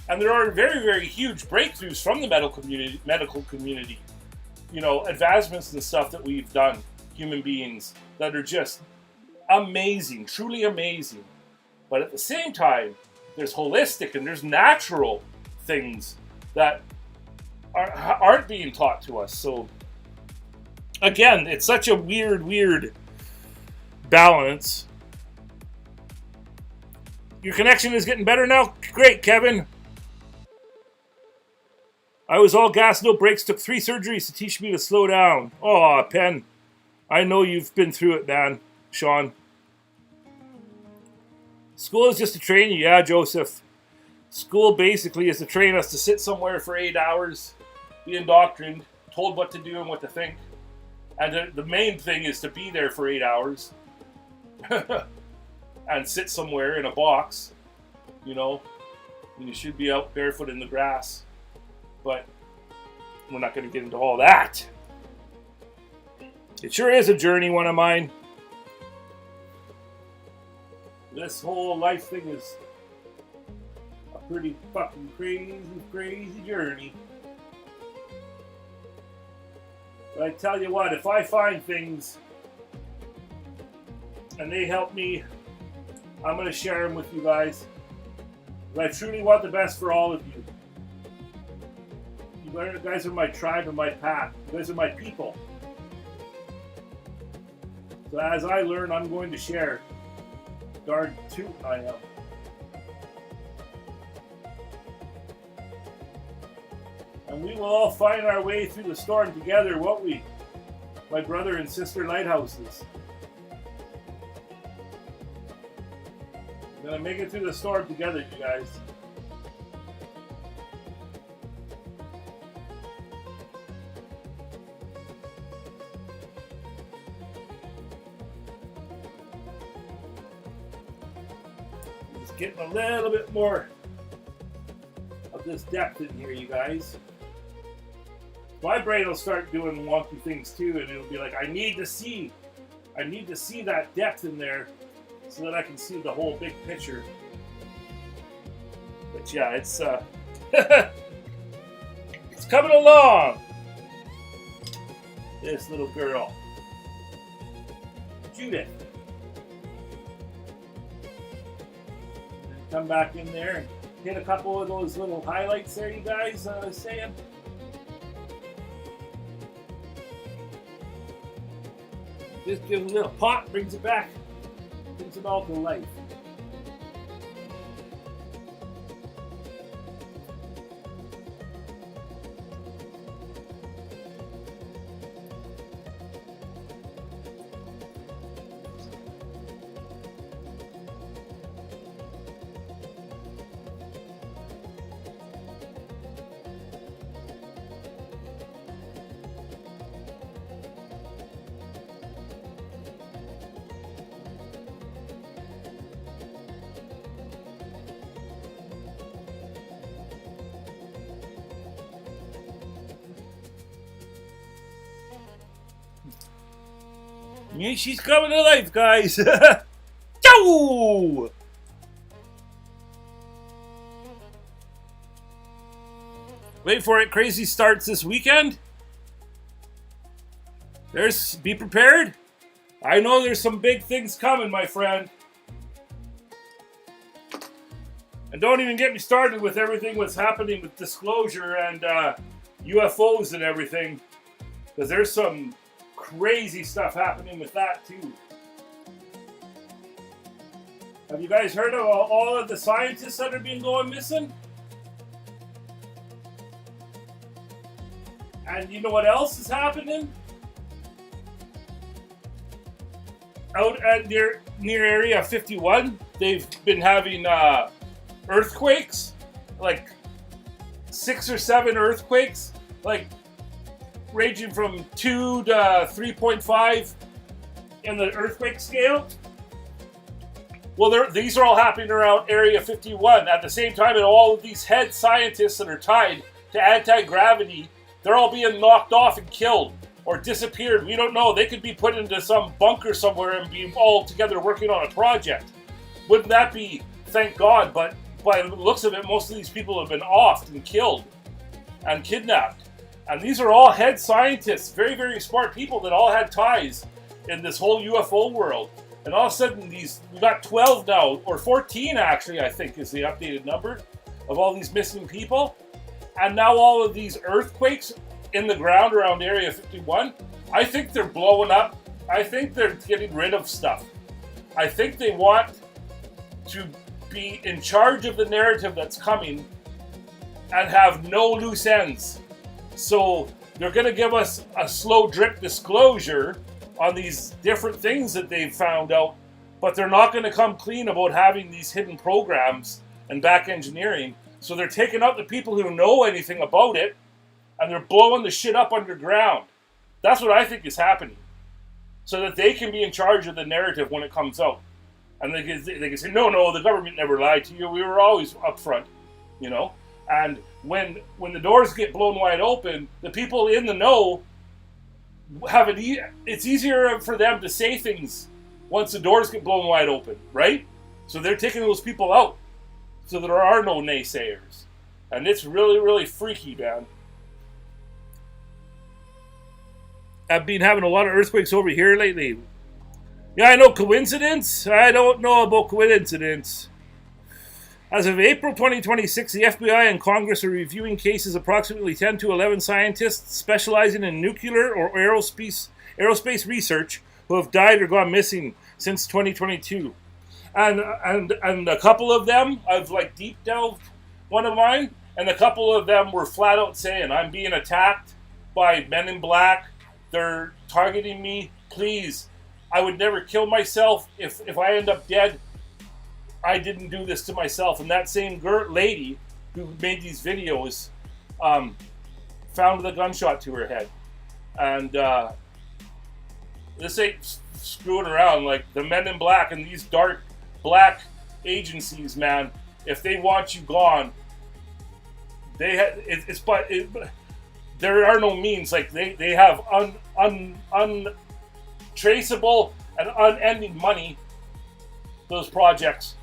And there are very huge breakthroughs from the medical community. You know, advancements and stuff that we've done, human beings, that are just amazing, truly amazing. But at the same time, there's holistic and there's natural things that aren't being taught to us. So again, it's such a weird balance. Your connection is getting better now? Great, Kevin. I was all gas, no brakes, took 3 surgeries to teach me to slow down. Oh, Penn. I know you've been through it, man. Sean. School is just to train you. Yeah, Joseph. School basically is to train us to sit somewhere for 8 hours, be indoctrined, told what to do and what to think. And the main thing is to be there for 8 hours. And sit somewhere in a box, you know. And you should be out barefoot in the grass. But we're not going to get into all that. It sure is a journey, one of mine. This whole life thing is a pretty fucking crazy journey. But I tell you what, if I find things and they help me, I'm going to share them with you guys. But I truly want the best for all of you. You guys are my tribe and my pack. You guys are my people. So as I learn, I'm going to share. Darn toot I am. And we will all find our way through the storm together, won't we? My brother and sister lighthouses. We're gonna make it through the storm together, you guys. Just getting a little bit more of this depth in here, you guys. My brain will start doing wonky things too, and it'll be like, I need to see that depth in there so that I can see the whole big picture. But yeah, it's it's coming along. This little girl, Judith. Come back in there and hit a couple of those little highlights there, you guys. Saying. Just give it a little pop, brings it back, brings it all to life. She's coming to life, guys. Ciao! Wait for it. Crazy starts this weekend. Be prepared. I know there's some big things coming, my friend. And don't even get me started with everything that's happening with disclosure and UFOs and everything. Because there's some crazy stuff happening with that too. Have you guys heard of all of the scientists that are being going missing? And you know what else is happening? Out at near Area 51, they've been having earthquakes, like 6 or 7 earthquakes, like ranging from 2 to 3.5 in the earthquake scale. Well, these are all happening around Area 51 at the same time, and all of these head scientists that are tied to anti-gravity, they're all being knocked off and killed or disappeared. We don't know. They could be put into some bunker somewhere and be all together working on a project. Wouldn't that be, thank God, but by the looks of it, most of these people have been offed and killed and kidnapped. And these are all head scientists, very, very smart people that all had ties in this whole UFO world. And all of a sudden, we got 12 now, or 14 actually, I think is the updated number of all these missing people. And now all of these earthquakes in the ground around Area 51, I think they're blowing up. I think they're getting rid of stuff. I think they want to be in charge of the narrative that's coming and have no loose ends. So they're going to give us a slow drip disclosure on these different things that they've found out, but they're not going to come clean about having these hidden programs and back engineering. So they're taking out the people who know anything about it, and they're blowing the shit up underground. That's what I think is happening. So that they can be in charge of the narrative when it comes out. And they can say, no, the government never lied to you. We were always upfront, you know. And when the doors get blown wide open, the people in the know have it's easier for them to say things once the doors get blown wide open, right? So they're taking those people out so there are no naysayers. And it's really, really freaky, man. I've been having a lot of earthquakes over here lately. Yeah, I know. Coincidence? I don't know about coincidence. As of April 2026, the FBI and Congress are reviewing cases approximately 10 to 11 scientists specializing in nuclear or aerospace research who have died or gone missing since 2022. And a couple of them, I've like deep delved one of mine, and a couple of them were flat out saying, I'm being attacked by men in black. They're targeting me. Please, I would never kill myself. If I end up dead, I didn't do this to myself. And that same lady who made these videos found the gunshot to her head. And this ain't screwing around. Like the men in black and these dark black agencies, man, if they want you gone, there are no means. Like they have untraceable and unending money. Those projects,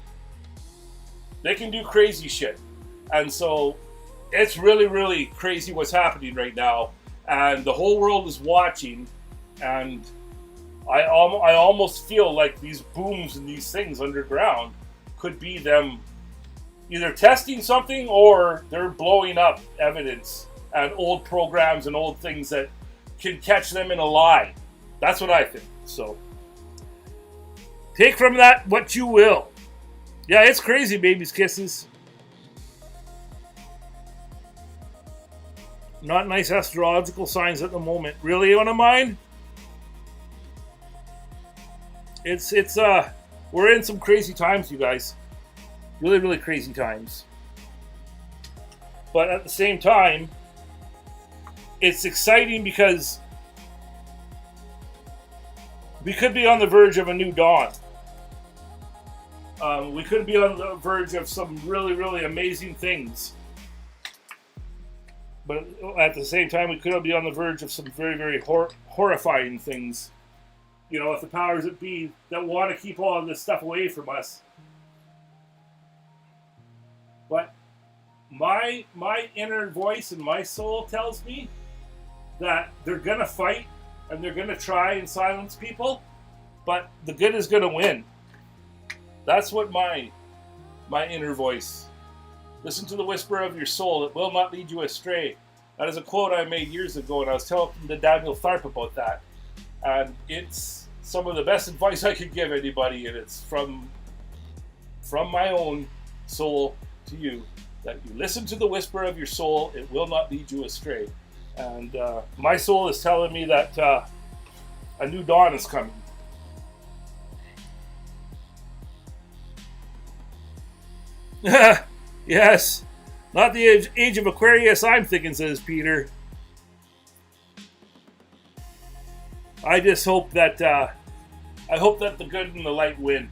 they can do crazy shit. And so it's really, really crazy what's happening right now. And the whole world is watching. And I almost feel like these booms and these things underground could be them either testing something or they're blowing up evidence and old programs and old things that can catch them in a lie. That's what I think. So take from that what you will. Yeah, it's crazy, baby's kisses. Not nice astrological signs at the moment. Really on a mind? It's we're in some crazy times, you guys. Really, really crazy times. But at the same time, it's exciting because we could be on the verge of a new dawn. We could be on the verge of some really, really amazing things. But at the same time, we could be on the verge of some very, very horrifying things. You know, if the powers that be that want to keep all of this stuff away from us. But my inner voice and my soul tells me that they're going to fight and they're going to try and silence people, but the good is going to win. That's what my inner voice. Listen to the whisper of your soul. It will not lead you astray. That is a quote I made years ago, and I was telling the Daniel Tharp about that. And it's some of the best advice I could give anybody, and it's from my own soul to you, that you listen to the whisper of your soul. It will not lead you astray. And my soul is telling me that a new dawn is coming. Yes, not the age of Aquarius, I'm thinking, says Peter. I just hope that the good and the light win,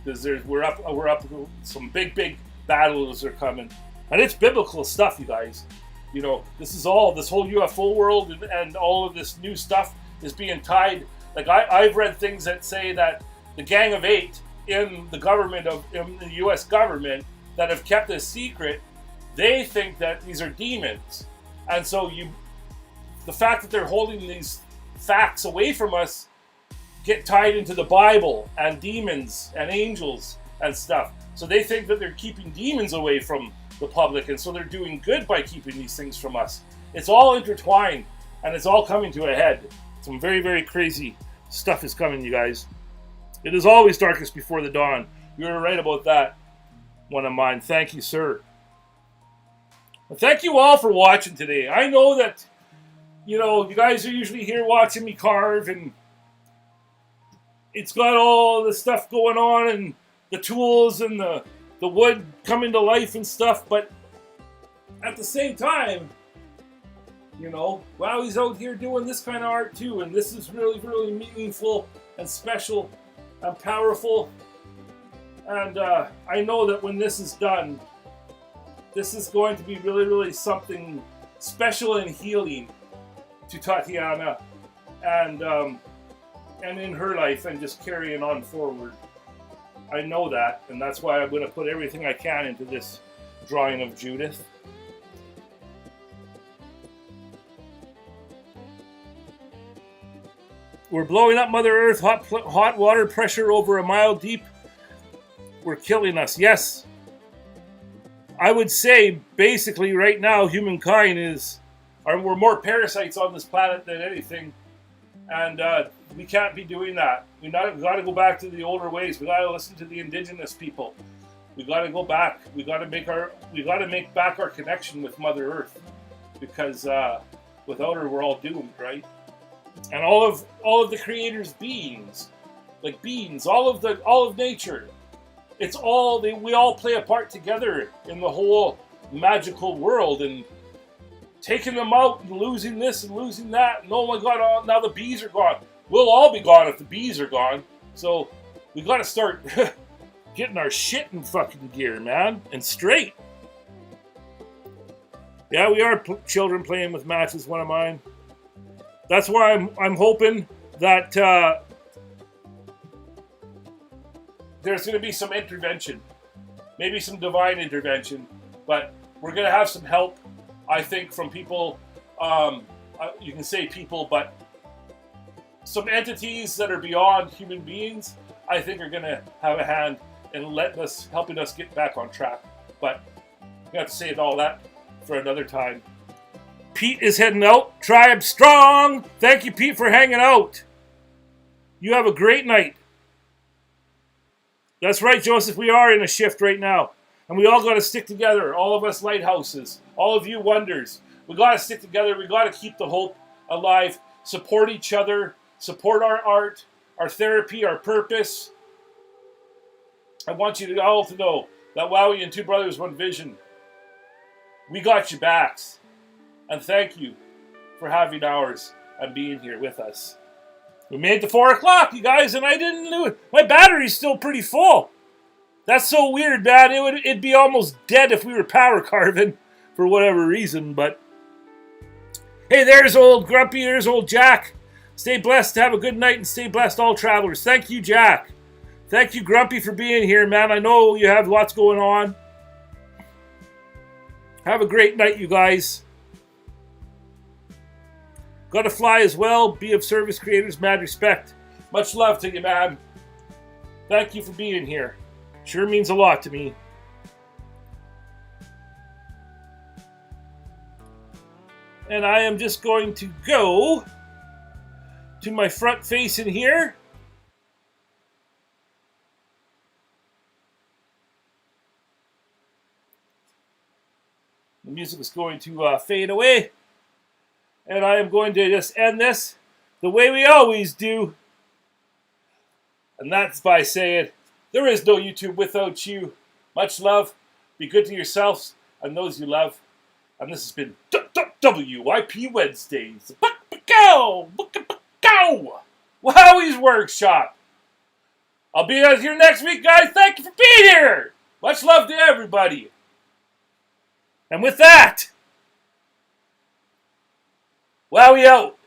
because we're up. Some big battles are coming, and it's biblical stuff, you guys. You know, this whole UFO world and all of this new stuff is being tied. Like I've read things that say that the Gang of Eight in the U.S. government that have kept this secret, they think that these are demons, and so the fact that they're holding these facts away from us get tied into the Bible and demons and angels and stuff. So they think that they're keeping demons away from the public, and so they're doing good by keeping these things from us. It's all intertwined, and it's all coming to a head. Some very, very crazy stuff is coming, you guys. It is always darkest before the dawn. You're right about that, one of mine. Thank you, sir. Well, thank you all for watching today. I know that, you know, you guys are usually here watching me carve, and it's got all the stuff going on, and the tools and the wood coming to life and stuff, but at the same time, you know, Wowwy'z out here doing this kind of art too, and this is really, really meaningful and special and powerful. And I know that when this is done, this is going to be really, really something special and healing to Tatiana and in her life, and just carrying on forward. I know that, and that's why I'm going to put everything I can into this drawing of Judith. We're blowing up Mother Earth, hot water pressure over a mile deep. We're killing us. Yes. I would say, basically, right now, humankind we're more parasites on this planet than anything. And we can't be doing that. We got to go back to the older ways. We got to listen to the indigenous people. We got to go back. We got to make back our connection with Mother Earth, because without her, we're all doomed, right? And all of the Creator's beings, like beings, all of nature, it's all we all play a part together in the whole magical world, and taking them out and losing this and losing that, and oh my God, now the bees are gone. We'll all be gone if the bees are gone. So we got to start getting our shit in fucking gear, man, and straight. Yeah, we are children playing with matches, one of mine. That's why I'm hoping that there's going to be some intervention, maybe some divine intervention, but we're going to have some help, I think, from people. You can say people, but some entities that are beyond human beings, I think, are going to have a hand in helping us get back on track. But we have to save all that for another time. Pete is heading out. Tribe strong. Thank you, Pete, for hanging out. You have a great night. That's right, Joseph. We are in a shift right now. And we all got to stick together. All of us lighthouses. All of you wonders. We got to stick together. We got to keep the hope alive. Support each other. Support our art, our therapy, our purpose. I want you all to know that Wowie and Two Brothers, One Vision, we got your backs. And thank you for having ours and being here with us. We made the 4 o'clock, you guys, and I didn't do it. My battery's still pretty full. That's so weird, man. It'd be almost dead if we were power carving for whatever reason, but hey, there's old Grumpy, there's old Jack. Stay blessed, have a good night, and stay blessed, all travelers. Thank you, Jack. Thank you, Grumpy, for being here, man. I know you have lots going on. Have a great night, you guys. Gotta fly as well. Be of service, creators. Mad respect. Much love to you, man. Thank you for being here. Sure means a lot to me. And I am just going to go to my front face in here. The music is going to fade away. And I am going to just end this the way we always do. And that's by saying, there is no YouTube without you. Much love. Be good to yourselves and those you love. And this has been WIP Wednesdays. Go! Wowwy'z Workshop. I'll be out here next week, guys. Thank you for being here. Much love to everybody. And with that, Wowie out.